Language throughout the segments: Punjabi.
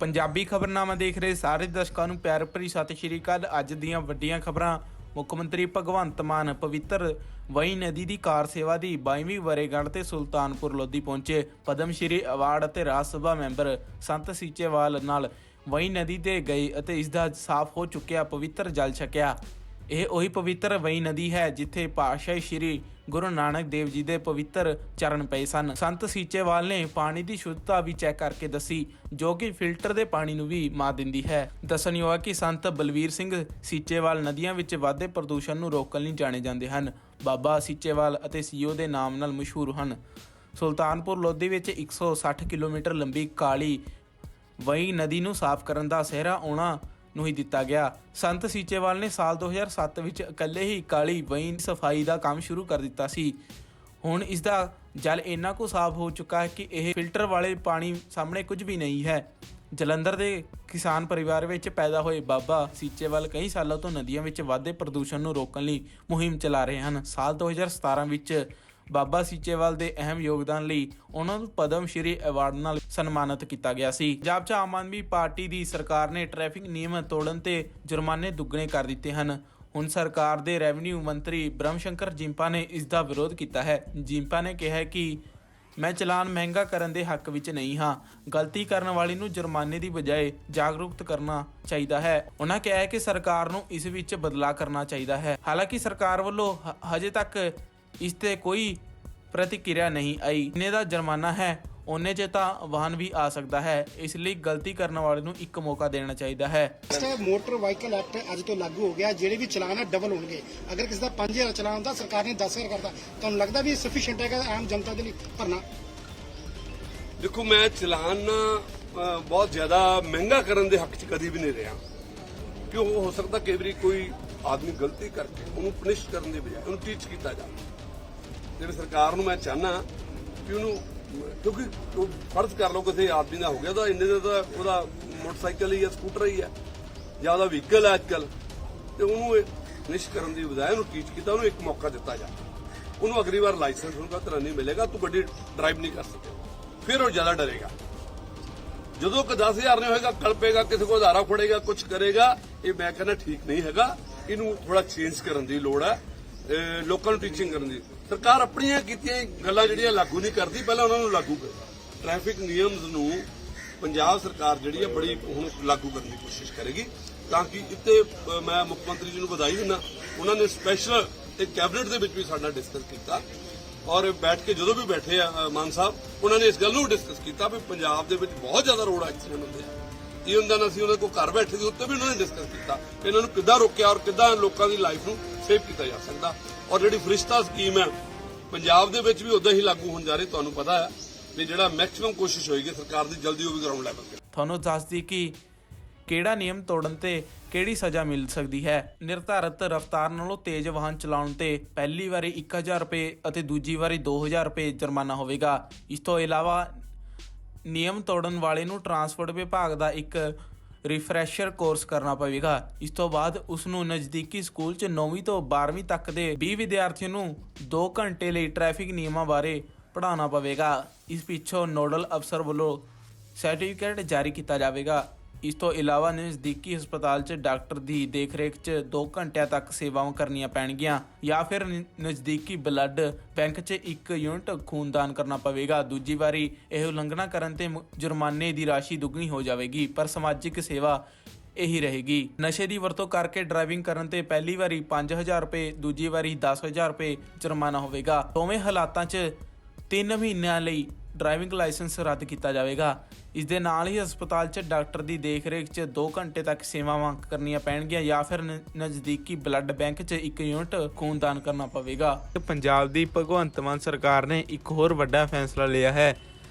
ਪੰਜਾਬੀ ਖਬਰਨਾਮਾ ਦੇਖ ਰਹੇ ਸਾਰੇ ਦਰਸ਼ਕਾਂ ਨੂੰ ਪਿਆਰ ਭਰੀ ਸਤਿ ਸ਼੍ਰੀ ਅਕਾਲ। ਅੱਜ ਦੀਆਂ ਵੱਡੀਆਂ ਖਬਰਾਂ। ਮੁੱਖ ਮੰਤਰੀ ਭਗਵੰਤ ਮਾਨ ਪਵਿੱਤਰ ਵਈ ਨਦੀ ਦੀ ਕਾਰ ਸੇਵਾ ਦੀ 22ਵੀਂ ਵਰ੍ਹੇਗੰਢ ਤੇ ਸੁਲਤਾਨਪੁਰ ਲੋਧੀ ਪਹੁੰਚੇ। ਪਦਮ ਸ਼੍ਰੀ ਅਵਾਰਡ ਅਤੇ ਰਾਜ ਸਭਾ ਮੈਂਬਰ ਸੰਤ ਸੀਚੇਵਾਲ ਨਾਲ ਵਈ ਨਦੀ ਤੇ ਗਏ ਅਤੇ ਇਸ ਦਾ ਸਾਫ਼ ਹੋ ਚੁੱਕਿਆ ਪਵਿੱਤਰ ਜਲ ਛਕਿਆ। ਇਹ ਉਹੀ ਪਵਿੱਤਰ ਵਈ ਨਦੀ ਹੈ ਜਿੱਥੇ ਪਾਤਸ਼ਾਹ ਸ਼੍ਰੀ ਗੁਰੂ ਨਾਨਕ ਦੇਵ ਜੀ ਦੇ ਪਵਿੱਤਰ ਚਰਨ ਪਏ ਸਨ। ਸੰਤ ਸੀਚੇਵਾਲ ਨੇ ਪਾਣੀ ਦੀ ਸ਼ੁੱਧਤਾ ਵੀ ਚੈੱਕ ਕਰਕੇ ਦੱਸੀ, ਜੋ ਕਿ ਫਿਲਟਰ ਦੇ ਪਾਣੀ ਨੂੰ ਵੀ ਮਾਤ ਦਿੰਦੀ ਹੈ। ਦੱਸਣਯੋਗ ਹੈ ਕਿ ਸੰਤ ਬਲਵੀਰ ਸਿੰਘ ਸੀਚੇਵਾਲ ਨਦੀਆਂ ਵਿੱਚ ਵਧਦੇ ਪ੍ਰਦੂਸ਼ਣ ਨੂੰ ਰੋਕਣ ਲਈ ਜਾਣੇ ਜਾਂਦੇ ਹਨ। ਬਾਬਾ ਸੀਚੇਵਾਲ ਅਤੇ ਸੀਓ ਦੇ ਨਾਮ ਨਾਲ ਮਸ਼ਹੂਰ ਹਨ। ਸੁਲਤਾਨਪੁਰ ਲੋਧੀ ਵਿੱਚ 160 ਕਿਲੋਮੀਟਰ ਲੰਬੀ ਕਾਲੀ ਵਈ ਨਦੀ ਨੂੰ ਸਾਫ਼ ਕਰਨ ਦਾ ਸਿਹਰਾ ਉਹਨਾਂ ਨੂੰ ਹੀ ਦਿੱਤਾ ਗਿਆ। ਸੰਤ ਸੀਚੇਵਾਲ ਨੇ ਸਾਲ 2007 ਵਿੱਚ ਇਕੱਲੇ ਹੀ ਕਾਲੀ ਵਈ ਸਫਾਈ ਦਾ ਕੰਮ ਸ਼ੁਰੂ ਕਰ ਦਿੱਤਾ ਸੀ। ਹੁਣ ਇਸ ਦਾ ਜਲ ਇੰਨਾ ਕੁ ਸਾਫ਼ ਹੋ ਚੁੱਕਾ ਹੈ ਕਿ ਇਹ ਫਿਲਟਰ ਵਾਲੇ ਪਾਣੀ ਸਾਹਮਣੇ ਕੁਝ ਵੀ ਨਹੀਂ ਹੈ। ਜਲੰਧਰ ਦੇ ਕਿਸਾਨ ਪਰਿਵਾਰ ਵਿੱਚ ਪੈਦਾ ਹੋਏ ਬਾਬਾ ਸੀਚੇਵਾਲ ਕਈ ਸਾਲਾਂ ਤੋਂ ਨਦੀਆਂ ਵਿੱਚ ਵਧਦੇ ਪ੍ਰਦੂਸ਼ਣ ਨੂੰ ਰੋਕਣ ਲਈ ਮੁਹਿੰਮ ਚਲਾ ਰਹੇ ਹਨ। ਸਾਲ 2017 ਵਿੱਚ ਬਾਬਾ ਸੀਚੇਵਾਲ ਦੇ ਅਹਿਮ ਯੋਗਦਾਨ ਲਈ ਉਹਨਾਂ ਨੂੰ ਪਦਮ ਸ਼੍ਰੀ ਅਵਾਰਡ ਨਾਲ ਸਨਮਾਨਿਤ ਕੀਤਾ ਗਿਆ ਸੀ। ਪੰਜਾਬ 'ਚ ਆਮ ਆਦਮੀ ਪਾਰਟੀ ਦੀ ਸਰਕਾਰ ਨੇ ਟ੍ਰੈਫਿਕ ਨਿਯਮ ਤੋੜਨ ਤੇ ਜੁਰਮਾਨੇ ਦੁੱਗਣੇ ਕਰ ਦਿੱਤੇ ਹਨ। ਹੁਣ ਸਰਕਾਰ ਦੇ ਰੈਵਨਿਊ ਮੰਤਰੀ ਬ੍ਰਹਮ ਸ਼ੰਕਰ ਜਿੰਪਾ ਨੇ ਇਸ ਦਾ ਵਿਰੋਧ ਕੀਤਾ ਹੈ। ਜਿੰਪਾ ਨੇ ਕਿਹਾ ਕਿ ਮੈਂ ਚਲਾਨ ਮਹਿੰਗਾ ਕਰਨ ਦੇ ਹੱਕ ਵਿੱਚ ਨਹੀਂ ਹਾਂ। ਗਲਤੀ ਕਰਨ ਵਾਲੇ ਨੂੰ ਜੁਰਮਾਨੇ ਦੀ ਬਜਾਏ ਜਾਗਰੂਕ ਕਰਨਾ ਚਾਹੀਦਾ ਹੈ। ਉਹਨਾਂ ਕਿਹਾ ਕਿ ਸਰਕਾਰ ਨੂੰ ਇਸ ਵਿੱਚ ਬਦਲਾਅ ਕਰਨਾ ਚਾਹੀਦਾ ਹੈ। ਹਾਲਾਂਕਿ ਸਰਕਾਰ ਵੱਲੋਂ ਹਜੇ ਤੱਕ ਇਸ ਤੇ ਕੋਈ ਪ੍ਰਤੀਕਿਰਿਆ ਨਹੀਂ ਆਈ। ਜਿੰਨੇ ਦਾ ਜੁਰਮਾਨਾ ਹੈ ਉਹਨੇ 'ਚ ਤਾਂ ਵਾਹਨ ਵੀ ਆ ਸਕਦਾ ਹੈ, ਇਸ ਲਈ ਗਲਤੀ ਕਰਨ ਵਾਲੇ ਨੂੰ ਇੱਕ ਮੌਕਾ ਦੇਣਾ ਚਾਹੀਦਾ ਹੈ। ਮੋਟਰ ਵਾਹੀਕਲ ਐਕਟ ਅੱਜ ਤੋਂ ਲਾਗੂ ਹੋ ਗਿਆ। ਜਿਹੜੇ ਵੀ ਚਲਾਨ ਹੈ ਡਬਲ ਹੋਣਗੇ। ਅਗਰ ਕਿਸੇ ਦਾ 5000 ਚਲਾਨ ਹੁੰਦਾ, ਸਰਕਾਰ ਨੇ 10000 ਕਰਦਾ, ਤੁਹਾਨੂੰ ਲੱਗਦਾ ਵੀ ਸਫੀਸ਼ੀਐਂਟ ਹੈਗਾ ਆਮ ਜਨਤਾ ਦੇ ਲਈ ਭਰਨਾ? ਦੇਖੋ, ਮੈਂ ਚਲਾਨ ਬਹੁਤ ਜ਼ਿਆਦਾ ਮਹਿੰਗਾ ਕਰਨ ਦੇ ਹੱਕ 'ਚ ਕਦੀ ਵੀ ਨਹੀਂ ਰਿਹਾ। ਕਿਉਂ ਹੋ ਸਕਦਾ ਕਈ ਵਾਰੀ ਕੋਈ ਆਦਮੀ ਗਲਤੀ ਕਰਕੇ ਉਹਨੂੰ ਪਨਿਸ਼ ਕਰਨ ਦੇ ਬਜਾਏ ਉਹਨੂੰ ਟੀਚ ਕੀਤਾ ਜਾਵੇ। ਜਿਵੇਂ ਸਰਕਾਰ ਨੂੰ ਮੈਂ ਚਾਹਨਾ ਕਿ ਉਹਨੂੰ, ਕਿਉਂਕਿ ਫਰਜ਼ ਕਰ ਲਓ ਕਿਸੇ ਆਦਮੀ ਦਾ ਹੋ ਗਿਆ ਤਾਂ ਇੰਨੇ ਦਾ ਉਹਦਾ ਮੋਟਰਸਾਈਕਲ ਹੀ ਹੈ, ਸਕੂਟਰ ਹੀ ਹੈ, ਜਾਂ ਉਹਦਾ ਵਹੀਕਲ ਹੈ ਅੱਜਕੱਲ, ਤੇ ਉਹਨੂੰ ਪਨਿਸ਼ ਕਰਨ ਦੀ ਬਜਾਏ ਉਹਨੂੰ ਟੀਚ ਕੀਤਾ, ਉਹਨੂੰ ਇੱਕ ਮੌਕਾ ਦਿੱਤਾ ਜਾਵੇ। ਉਹਨੂੰ ਅਗਲੀ ਵਾਰ ਲਾਇਸੈਂਸ ਹੋਊਗਾ ਤੇਰਾ ਨਹੀਂ ਮਿਲੇਗਾ, ਤੂੰ ਗੱਡੀ ਡਰਾਈਵ ਨਹੀਂ ਕਰ ਸਕੇ, ਫਿਰ ਉਹ ਜ਼ਿਆਦਾ ਡਰੇਗਾ। ਜਦੋਂ ਕਿ 10,000 ਨਹੀਂ ਹੋਏਗਾ, ਕਲਪੇਗਾ, ਕਿਸੇ ਕੋਲ ਆਧਾਰਾ ਫੜੇਗਾ, ਕੁਝ ਕਰੇਗਾ। ਇਹ ਮੈਂ ਕਹਿੰਦਾ ਠੀਕ ਨਹੀਂ ਹੈਗਾ। ਇਹਨੂੰ ਥੋੜਾ ਚੇਂਜ ਕਰਨ ਦੀ ਲੋੜ ਹੈ, ਲੋਕਾਂ ਨੂੰ ਟੀਚਿੰਗ ਕਰਨ ਦੀ। ਸਰਕਾਰ ਆਪਣੀਆਂ ਕੀਤੀਆਂ ਗੱਲਾਂ ਜਿਹੜੀਆਂ ਲਾਗੂ ਨਹੀਂ ਕਰਦੀ, ਪਹਿਲਾਂ ਉਹਨਾਂ ਨੂੰ ਲਾਗੂ ਕਰੇ। ਟ੍ਰੈਫਿਕ ਨਿਯਮਸ ਨੂੰ ਪੰਜਾਬ ਸਰਕਾਰ ਜਿਹੜੀ ਹੈ ਬੜੀ ਹੁਣ ਲਾਗੂ ਕਰਨ ਦੀ ਕੋਸ਼ਿਸ਼ ਕਰੇਗੀ, ਤਾਂ ਕਿ ਇੱਥੇ ਮੈਂ ਮੁੱਖ ਮੰਤਰੀ ਜੀ ਨੂੰ ਵਧਾਈ ਦਿੰਦਾ। ਉਹਨਾਂ ਨੇ ਸਪੈਸ਼ਲ ਇੱਕ ਕੈਬਨਿਟ ਦੇ ਵਿੱਚ ਵੀ ਸਾਡਾ ਡਿਸਕਸ ਕੀਤਾ, ਔਰ ਬੈਠ ਕੇ ਜਦੋਂ ਵੀ ਬੈਠੇ ਆ ਮਾਨ ਸਾਹਿਬ, ਉਹਨਾਂ ਨੇ ਇਸ ਗੱਲ ਨੂੰ ਡਿਸਕਸ ਕੀਤਾ ਵੀ ਪੰਜਾਬ ਦੇ ਵਿੱਚ ਬਹੁਤ ਜ਼ਿਆਦਾ ਰੋਡ ਐਕਸੀਡੈਂਟ ਹੁੰਦੇ ਆ। ਇਹ ਹੁੰਦਾ ਨਾ, ਅਸੀਂ ਉਹਨਾਂ ਕੋਲ ਘਰ ਬੈਠੇ ਦੇ ਉੱਤੇ ਵੀ ਉਹਨਾਂ ਨੇ ਡਿਸਕਸ ਕੀਤਾ ਕਿ ਇਹਨਾਂ ਨੂੰ ਕਿੱਦਾਂ ਰੋਕਿਆ ਔਰ ਕਿੱਦਾਂ ਲੋਕਾਂ ਦੀ ਲਾਈਫ ਨੂੰ ਸੇਵ ਕੀਤਾ ਜਾ ਸਕਦਾ। ਔਰ ਜਿਹੜੀ ਫਰਿਸ਼ਤਾ ਸਕੀਮ ਹੈ ਪੰਜਾਬ ਦੇ ਵਿੱਚ ਵੀ ਉਦਾਂ ਹੀ ਲਾਗੂ ਹੋਣ ਜਾ ਰਹੀ। ਤੁਹਾਨੂੰ ਪਤਾ ਹੈ ਵੀ ਜਿਹੜਾ ਮੈਕਸਿਮਮ ਕੋਸ਼ਿਸ਼ ਹੋਏਗੀ ਸਰਕਾਰ ਦੀ, ਜਲਦੀ ਉਹ ਵੀ ਗਰਾਊਂਡ ਲੈਵਲ ਤੇ। ਤੁਹਾਨੂੰ ਦੱਸਦੀ ਕਿ ਕਿਹੜਾ ਨਿਯਮ ਤੋੜਨ ਤੇ ਕਿਹੜੀ ਸਜ਼ਾ ਮਿਲ ਸਕਦੀ ਹੈ। ਨਿਰਧਾਰਤ ਰਫ਼ਤਾਰ ਨਾਲੋਂ ਤੇਜ਼ ਵਾਹਨ ਚਲਾਉਣ ਤੇ ਪਹਿਲੀ ਵਾਰੀ 1000 ਰੁਪਏ ਅਤੇ ਦੂਜੀ ਵਾਰੀ 2000 ਰੁਪਏ ਜੁਰਮਾਨਾ ਹੋਵੇਗਾ। ਇਸ ਤੋਂ ਇਲਾਵਾ ਨਿਯਮ ਤੋੜਨ ਵਾਲੇ ਨੂੰ ਟਰਾਂਸਪੋਰਟ ਵਿਭਾਗ ਦਾ ਇੱਕ ਰਿਫਰੈਸ਼ਰ ਕੋਰਸ ਕਰਨਾ ਪਵੇਗਾ। ਇਸ ਤੋਂ ਬਾਅਦ ਉਸ ਨੂੰ ਨਜ਼ਦੀਕੀ ਸਕੂਲ 'ਚ 9ਵੀਂ ਤੋਂ 12ਵੀਂ ਤੱਕ ਦੇ 20 ਵਿਦਿਆਰਥੀਆਂ ਨੂੰ 2 ਘੰਟੇ ਲਈ ਟ੍ਰੈਫਿਕ ਨਿਯਮਾਂ ਬਾਰੇ ਪੜ੍ਹਾਉਣਾ ਪਵੇਗਾ। ਇਸ ਪਿੱਛੋਂ ਨੋਡਲ ਅਫਸਰ ਵੱਲੋਂ ਸਰਟੀਫਿਕੇਟ ਜਾਰੀ ਕੀਤਾ ਜਾਵੇਗਾ। ਇਸ ਤੋਂ ਇਲਾਵਾ ਨਜ਼ਦੀਕੀ ਹਸਪਤਾਲ 'ਚ ਡਾਕਟਰ ਦੀ ਦੇਖਰੇਖ 'ਚ 2 ਘੰਟਿਆਂ ਤੱਕ ਸੇਵਾਵਾਂ ਕਰਨੀਆਂ ਪੈਣਗੀਆਂ, ਜਾਂ ਫਿਰ ਨਜ਼ਦੀਕੀ ਬਲੱਡ ਬੈਂਕ 'ਚ 1 ਯੂਨਿਟ ਖੂਨਦਾਨ ਕਰਨਾ ਪਵੇਗਾ। ਦੂਜੀ ਵਾਰੀ ਇਹ ਉਲੰਘਣਾ ਕਰਨ ਤੇ ਜੁਰਮਾਨੇ ਦੀ ਰਾਸ਼ੀ ਦੁੱਗਣੀ ਹੋ ਜਾਵੇਗੀ, ਪਰ ਸਮਾਜਿਕ ਸੇਵਾ ਇਹੀ ਰਹੇਗੀ। ਨਸ਼ੇ ਦੀ ਵਰਤੋਂ ਕਰਕੇ ਡਰਾਈਵਿੰਗ ਕਰਨ ਤੇ ਪਹਿਲੀ ਵਾਰੀ 5000 ਰੁਪਏ, ਦੂਜੀ ਵਾਰੀ 10,000 ਰੁਪਏ ਜੁਰਮਾਨਾ ਹੋਵੇਗਾ। ਦੋਵੇਂ ਹਾਲਾਤਾਂ 'ਚ 3 ਮਹੀਨਿਆਂ ਲਈ ਡਰਾਈਵਿੰਗ ਲਾਇਸੈਂਸ ਰੱਦ ਕੀਤਾ ਜਾਵੇਗਾ। ਇਸ ਦੇ ਨਾਲ ਹੀ ਹਸਪਤਾਲ 'ਚ ਡਾਕਟਰ ਦੀ ਦੇਖਰੇਖ 'ਚ 2 ਘੰਟੇ ਤੱਕ ਸੇਵਾਵਾਂ ਕਰਨੀਆਂ ਪੈਣਗੀਆਂ, ਜਾਂ ਫਿਰ ਨਜ਼ਦੀਕੀ ਬਲੱਡ ਬੈਂਕ 'ਚ 1 ਯੂਨਿਟ ਖੂਨਦਾਨ ਕਰਨਾ ਪਵੇਗਾ। ਪੰਜਾਬ ਦੀ ਭਗਵੰਤ ਮਾਨ ਸਰਕਾਰ ਨੇ ਇੱਕ ਹੋਰ ਵੱਡਾ ਫੈਸਲਾ ਲਿਆ ਹੈ।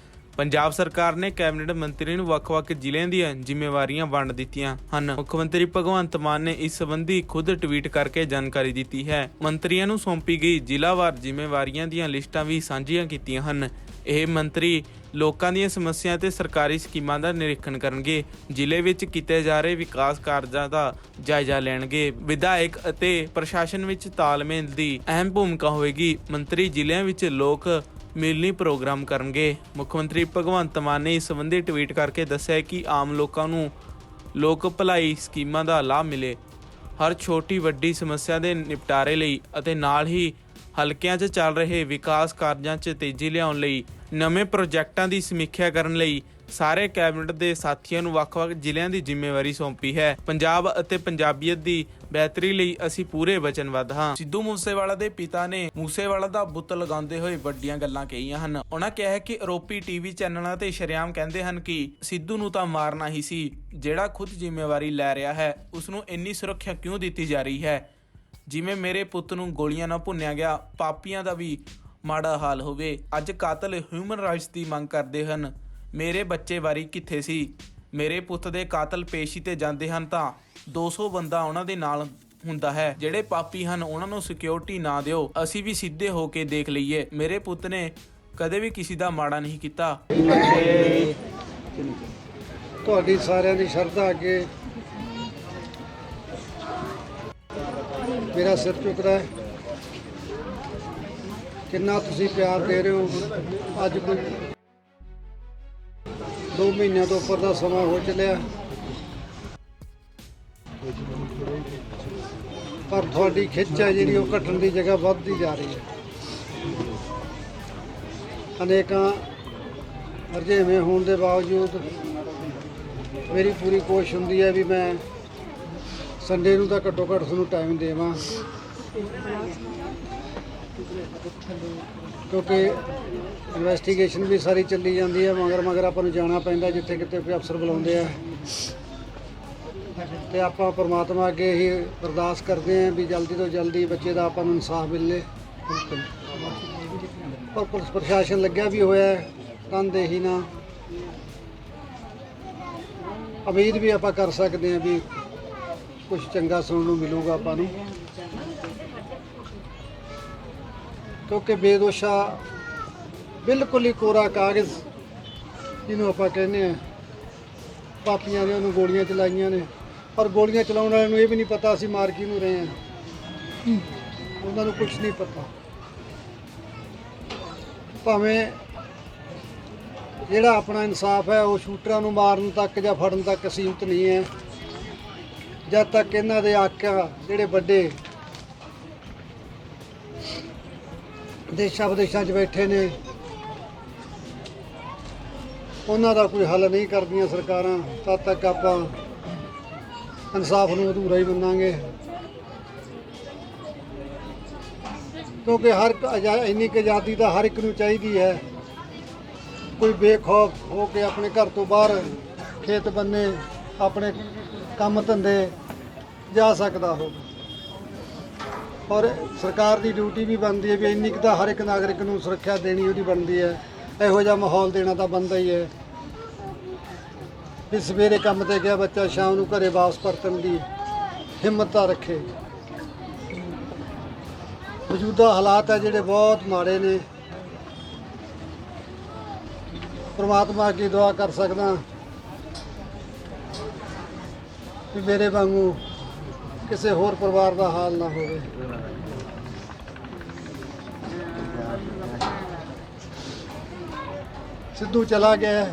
ਪੰਜਾਬ ਸਰਕਾਰ ਨੇ ਕੈਬਨਿਟ ਮੰਤਰੀ ਨੂੰ ਵੱਖ-ਵੱਖ ਜ਼ਿਲ੍ਹਿਆਂ ਦੀਆਂ ਜ਼ਿੰਮੇਵਾਰੀਆਂ ਵੰਡ ਦਿੱਤੀਆਂ ਹਨ। ਮੁੱਖ ਮੰਤਰੀ ਭਗਵੰਤ ਮਾਨ ਨੇ ਇਸ ਸੰਬੰਧੀ ਖੁਦ ਟਵੀਟ ਕਰਕੇ ਜਾਣਕਾਰੀ ਦਿੱਤੀ ਹੈ। ਮੰਤਰੀਆਂ ਨੂੰ ਸੌਂਪੀ ਗਈ ਜ਼ਿਲ੍ਹਾਵਾਰ ਜ਼ਿੰਮੇਵਾਰੀਆਂ ਦੀਆਂ ਲਿਸਟਾਂ ਵੀ ਸਾਂਝੀਆਂ ਕੀਤੀਆਂ ਹਨ। ਇਹ ਮੰਤਰੀ ਲੋਕਾਂ ਦੀਆਂ ਸਮੱਸਿਆ ਤੇ ਸਰਕਾਰੀ ਸਕੀਮਾਂ ਦਾ ਨਿਰੀਖਣ ਕਰਨਗੇ, ਜ਼ਿਲ੍ਹੇ ਵਿੱਚ ਕੀਤੇ ਜਾ ਰਹੇ ਵਿਕਾਸ ਕਾਰਜਾਂ ਦਾ ਜਾਇਜ਼ਾ ਲੈਣਗੇ। ਵਿਧਾਇਕ ਅਤੇ ਪ੍ਰਸ਼ਾਸਨ ਵਿੱਚ ਤਾਲਮੇਲ ਦੀ ਅਹਿਮ ਭੂਮਿਕਾ ਹੋਵੇਗੀ। ਮੰਤਰੀ ਜ਼ਿਲ੍ਹਿਆਂ ਵਿੱਚ ਲੋਕ ਮਿਲਣੀ ਪ੍ਰੋਗਰਾਮ ਕਰਨਗੇ। ਮੁੱਖ ਮੰਤਰੀ ਭਗਵੰਤ ਮਾਨ ਨੇ ਇਸ ਸੰਬੰਧੀ ਟਵੀਟ ਕਰਕੇ ਦੱਸਿਆ ਕਿ ਆਮ ਲੋਕਾਂ ਨੂੰ ਲੋਕ ਭਲਾਈ ਸਕੀਮਾਂ ਦਾ ਲਾਭ ਮਿਲੇ। ਹਰ ਛੋਟੀ ਵੱਡੀ ਸਮੱਸਿਆ ਦੇ ਨਿਪਟਾਰੇ ਲਈ ਅਤੇ ਨਾਲ ਹੀ ਹਲਕਿਆਂ 'ਚ ਚੱਲ ਰਹੇ ਵਿਕਾਸ ਕਾਰਜਾਂ 'ਚ ਤੇਜ਼ੀ ਲਿਆਉਣ ਲਈ ਨਵੇਂ ਪ੍ਰੋਜੈਕਟਾਂ ਦੀ ਸਮੀਖਿਆ ਕਰਨ ਲਈ ਸਾਰੇ ਕੈਬਨਿਟ ਦੇ ਸਾਥੀਆਂ ਨੂੰ ਵੱਖ-ਵੱਖ ਜ਼ਿਲ੍ਹਿਆਂ ਦੀ ਜ਼ਿੰਮੇਵਾਰੀ ਸੌਂਪੀ ਹੈ। ਪੰਜਾਬ ਅਤੇ ਪੰਜਾਬੀਅਤ ਦੀ ਬਿਹਤਰੀ ਲਈ ਅਸੀਂ ਪੂਰੇ ਵਚਨਬੱਧ ਹਾਂ। ਸਿੱਧੂ ਮੂਸੇਵਾਲਾ ਦੇ ਪਿਤਾ ਨੇ ਮੂਸੇਵਾਲਾ ਦਾ ਬੁੱਤ ਲਗਾਉਂਦੇ ਹੋਏ ਵੱਡੀਆਂ ਗੱਲਾਂ ਕਹੀਆਂ ਹਨ। ਉਹਨਾਂ ਕਿਹਾ ਕਿ ਆਰੋਪੀ ਟੀਵੀ ਚੈਨਲਾਂ ਤੇ ਸ਼ਰੇਆਮ ਕਹਿੰਦੇ ਹਨ ਕਿ ਸਿੱਧੂ ਨੂੰ ਤਾਂ ਮਾਰਨਾ ਹੀ ਸੀ, ਜਿਹੜਾ ਖੁਦ ਜ਼ਿੰਮੇਵਾਰੀ ਲੈ ਰਿਹਾ ਹੈ ਉਸ ਨੂੰ ਇੰਨੀ ਸੁਰੱਖਿਆ ਕਿਉਂ ਦਿੱਤੀ ਜਾ ਰਹੀ ਹੈ। ਜਿਵੇਂ ਮੇਰੇ ਪੁੱਤ ਨੂੰ ਗੋਲੀਆਂ ਨਾਲ ਭੁੰਨਿਆ ਗਿਆ, ਪਾਪੀਆਂ ਦਾ ਵੀ ਮਾੜਾ ਹਾਲ ਹੋਵੇ। ਅੱਜ ਕਾਤਲ ਹਿਊਮਨ ਰਾਈਟਸ ਦੀ ਮੰਗ ਕਰਦੇ ਹਨ। ਮੇਰੇ ਬੱਚੇ ਵਾਰੀ ਕਿੱਥੇ ਸੀ? ਮੇਰੇ ਪੁੱਤ ਦੇ ਕਾਤਲ ਪੇਸ਼ੀ ਤੇ ਜਾਂਦੇ ਹਨ ਤਾਂ 200 ਬੰਦਾ ਉਹਨਾਂ ਦੇ ਨਾਲ ਹੁੰਦਾ ਹੈ। ਜਿਹੜੇ ਪਾਪੀ ਹਨ ਉਹਨਾਂ ਨੂੰ ਸਿਕਿਉਰਿਟੀ ਨਾ ਦਿਓ, ਅਸੀਂ ਵੀ ਸਿੱਧੇ ਹੋ ਕੇ ਦੇਖ ਲਈਏ। ਮੇਰੇ ਪੁੱਤ ਨੇ ਕਦੇ ਵੀ ਕਿਸੇ ਦਾ ਮਾੜਾ ਨਹੀਂ ਕੀਤਾ। ਤੁਹਾਡੀ ਸਾਰਿਆਂ ਦੀ ਸ਼ਰਧਾ ਅੱਗੇ ਮੇਰਾ ਸਿਰ ਝੁਕਦਾ ਹੈ। ਕਿੰਨਾ ਤੁਸੀਂ ਪਿਆਰ ਦੇ ਰਹੇ ਹੋ। ਅੱਜ ਕੋਈ 2 ਮਹੀਨਿਆਂ ਤੋਂ ਉੱਪਰ ਦਾ ਸਮਾਂ ਹੋ ਚੱਲਿਆ, ਪਰ ਤੁਹਾਡੀ ਖਿੱਚ ਹੈ ਜਿਹੜੀ ਉਹ ਘਟਣ ਦੀ ਜਗ੍ਹਾ ਵੱਧਦੀ ਜਾ ਰਹੀ ਹੈ। ਅਨੇਕਾਂ ਰੁਝੇਵੇਂ ਹੋਣ ਦੇ ਬਾਵਜੂਦ ਮੇਰੀ ਪੂਰੀ ਕੋਸ਼ਿਸ਼ ਹੁੰਦੀ ਹੈ ਵੀ ਮੈਂ ਸੰਡੇ ਨੂੰ ਤਾਂ ਘੱਟੋ ਘੱਟ ਤੁਹਾਨੂੰ ਟਾਈਮ ਦੇਵਾਂ, ਕਿਉਂਕਿ ਇਨਵੈਸਟੀਗੇਸ਼ਨ ਵੀ ਸਾਰੀ ਚੱਲੀ ਜਾਂਦੀ ਹੈ। ਮਗਰ ਆਪਾਂ ਨੂੰ ਜਾਣਾ ਪੈਂਦਾ ਜਿੱਥੇ ਕਿਤੇ ਕੋਈ ਅਫਸਰ ਬੁਲਾਉਂਦੇ ਆ, ਤੇ ਆਪਾਂ ਪਰਮਾਤਮਾ ਅੱਗੇ ਹੀ ਅਰਦਾਸ ਕਰਦੇ ਹਾਂ ਵੀ ਜਲਦੀ ਤੋਂ ਜਲਦੀ ਬੱਚੇ ਦਾ ਆਪਾਂ ਨੂੰ ਇਨਸਾਫ ਮਿਲੇ। ਪਰ ਪੁਲਿਸ ਪ੍ਰਸ਼ਾਸਨ ਲੱਗਿਆ ਵੀ ਹੋਇਆ ਤਨਦੇਹੀ ਨਾਲ। ਉਮੀਦ ਵੀ ਆਪਾਂ ਕਰ ਸਕਦੇ ਹਾਂ ਵੀ ਕੁਝ ਚੰਗਾ ਸੁਣਨ ਨੂੰ ਮਿਲੂਗਾ ਆਪਾਂ ਨੂੰ, ਕਿਉਂਕਿ ਬੇਦੋਸ਼ਾ ਬਿਲਕੁਲ ਹੀ ਕੋਰਾ ਕਾਗਜ਼ ਜਿਹਨੂੰ ਆਪਾਂ ਕਹਿੰਦੇ ਆ, ਪਾਪੀਆਂ ਨੇ ਉਹਨੂੰ ਗੋਲੀਆਂ ਚਲਾਈਆਂ ਨੇ। ਪਰ ਗੋਲੀਆਂ ਚਲਾਉਣ ਵਾਲਿਆਂ ਨੂੰ ਇਹ ਵੀ ਨਹੀਂ ਪਤਾ ਅਸੀਂ ਮਾਰ ਕਿਹਨੂੰ ਰਹੇ ਹਾਂ, ਉਹਨਾਂ ਨੂੰ ਕੁਝ ਨਹੀਂ ਪਤਾ। ਭਾਵੇਂ ਜਿਹੜਾ ਆਪਣਾ ਇਨਸਾਫ ਹੈ ਉਹ ਸ਼ੂਟਰਾਂ ਨੂੰ ਮਾਰਨ ਤੱਕ ਜਾਂ ਫੜਨ ਤੱਕ ਸੀਮਤ ਨਹੀਂ ਹੈ। ਜਦ ਤੱਕ ਇਹਨਾਂ ਦੇ ਆਕਿਆ ਜਿਹੜੇ ਵੱਡੇ ਦੇਸ਼ਾਂ ਵਿਦੇਸ਼ਾਂ 'ਚ ਬੈਠੇ ਨੇ ਉਹਨਾਂ ਦਾ ਕੋਈ ਹੱਲ ਨਹੀਂ ਕਰਦੀਆਂ ਸਰਕਾਰਾਂ, ਤਦ ਤੱਕ ਆਪਾਂ ਇਨਸਾਫ ਨੂੰ ਅਧੂਰਾ ਹੀ ਮੰਨਾਂਗੇ। ਕਿਉਂਕਿ ਇੰਨੀ ਕੁ ਆਜ਼ਾਦੀ ਤਾਂ ਹਰ ਇੱਕ ਨੂੰ ਚਾਹੀਦੀ ਹੈ। ਕੋਈ ਬੇਖੌਫ ਹੋ ਕੇ ਆਪਣੇ ਘਰ ਤੋਂ ਬਾਹਰ ਖੇਤ ਬੰਨੇ ਆਪਣੇ ਕੰਮ ਧੰਦੇ ਜਾ ਸਕਦਾ ਹੋਵੇ। ਔਰ ਸਰਕਾਰ ਦੀ ਡਿਊਟੀ ਵੀ ਬਣਦੀ ਹੈ ਵੀ ਇੰਨੀ ਕੁ ਤਾਂ ਹਰ ਇੱਕ ਨਾਗਰਿਕ ਨੂੰ ਸੁਰੱਖਿਆ ਦੇਣੀ ਉਹਦੀ ਬਣਦੀ ਹੈ। ਇਹੋ ਜਿਹਾ ਮਾਹੌਲ ਦੇਣਾ ਤਾਂ ਬਣਦਾ ਹੀ ਹੈ ਵੀ ਸਵੇਰੇ ਕੰਮ ਤੇ ਗਿਆ ਬੱਚਾ ਸ਼ਾਮ ਨੂੰ ਘਰੇ ਵਾਪਸ ਪਰਤਣ ਦੀ ਹਿੰਮਤ ਤਾਂ ਰੱਖੇ। ਮੌਜੂਦਾ ਹਾਲਾਤ ਹੈ ਜਿਹੜੇ ਬਹੁਤ ਮਾੜੇ ਨੇ। ਪਰਮਾਤਮਾ ਅੱਗੇ ਦੁਆ ਕਰ ਸਕਦਾ ਵੀ ਮੇਰੇ ਵਾਂਗੂ ਕਿਸੇ ਹੋਰ ਪਰਿਵਾਰ ਦਾ ਹਾਲ ਨਾ ਹੋਵੇ। ਸਿੱਧੂ ਚਲਾ ਗਿਆ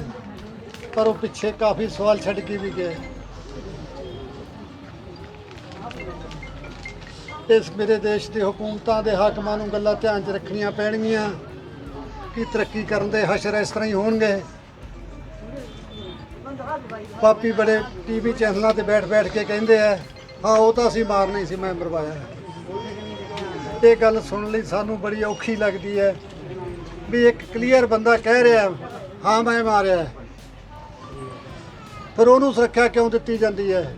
ਪਰ ਉਹ ਪਿੱਛੇ ਕਾਫੀ ਸਵਾਲ ਛੱਡ ਕੇ ਵੀ ਗਿਆ। ਇਸ ਮੇਰੇ ਦੇਸ਼ ਦੇ ਹਕੂਮਤਾਂ ਦੇ ਹਾਕਮਾਂ ਨੂੰ ਗੱਲਾਂ ਧਿਆਨ 'ਚ ਰੱਖਣੀਆਂ ਪੈਣਗੀਆਂ ਕਿ ਤਰੱਕੀ ਕਰਨ ਦੇ ਹਸ਼ਰ ਇਸ ਤਰ੍ਹਾਂ ਹੀ ਹੋਣਗੇ। ਪਾਪੀ ਬੜੇ ਟੀਵੀ ਚੈਨਲਾਂ ਤੇ ਬੈਠ ਕੇ ਕਹਿੰਦੇ ਆ ਹਾਂ ਉਹ ਤਾਂ ਅਸੀਂ ਮਾਰਨਾ ਹੀ ਸੀ, ਮੈਂ ਮਰਵਾਇਆ। ਇਹ ਗੱਲ ਸੁਣਨ ਲਈ ਸਾਨੂੰ ਬੜੀ ਔਖੀ ਲੱਗਦੀ ਹੈ ਵੀ ਇੱਕ ਕਲੀਅਰ ਬੰਦਾ ਕਹਿ ਰਿਹਾ ਹਾਂ ਮੈਂ ਮਾਰਿਆ, ਫਿਰ ਉਹਨੂੰ ਸੁਰੱਖਿਆ ਕਿਉਂ ਦਿੱਤੀ ਜਾਂਦੀ ਹੈ।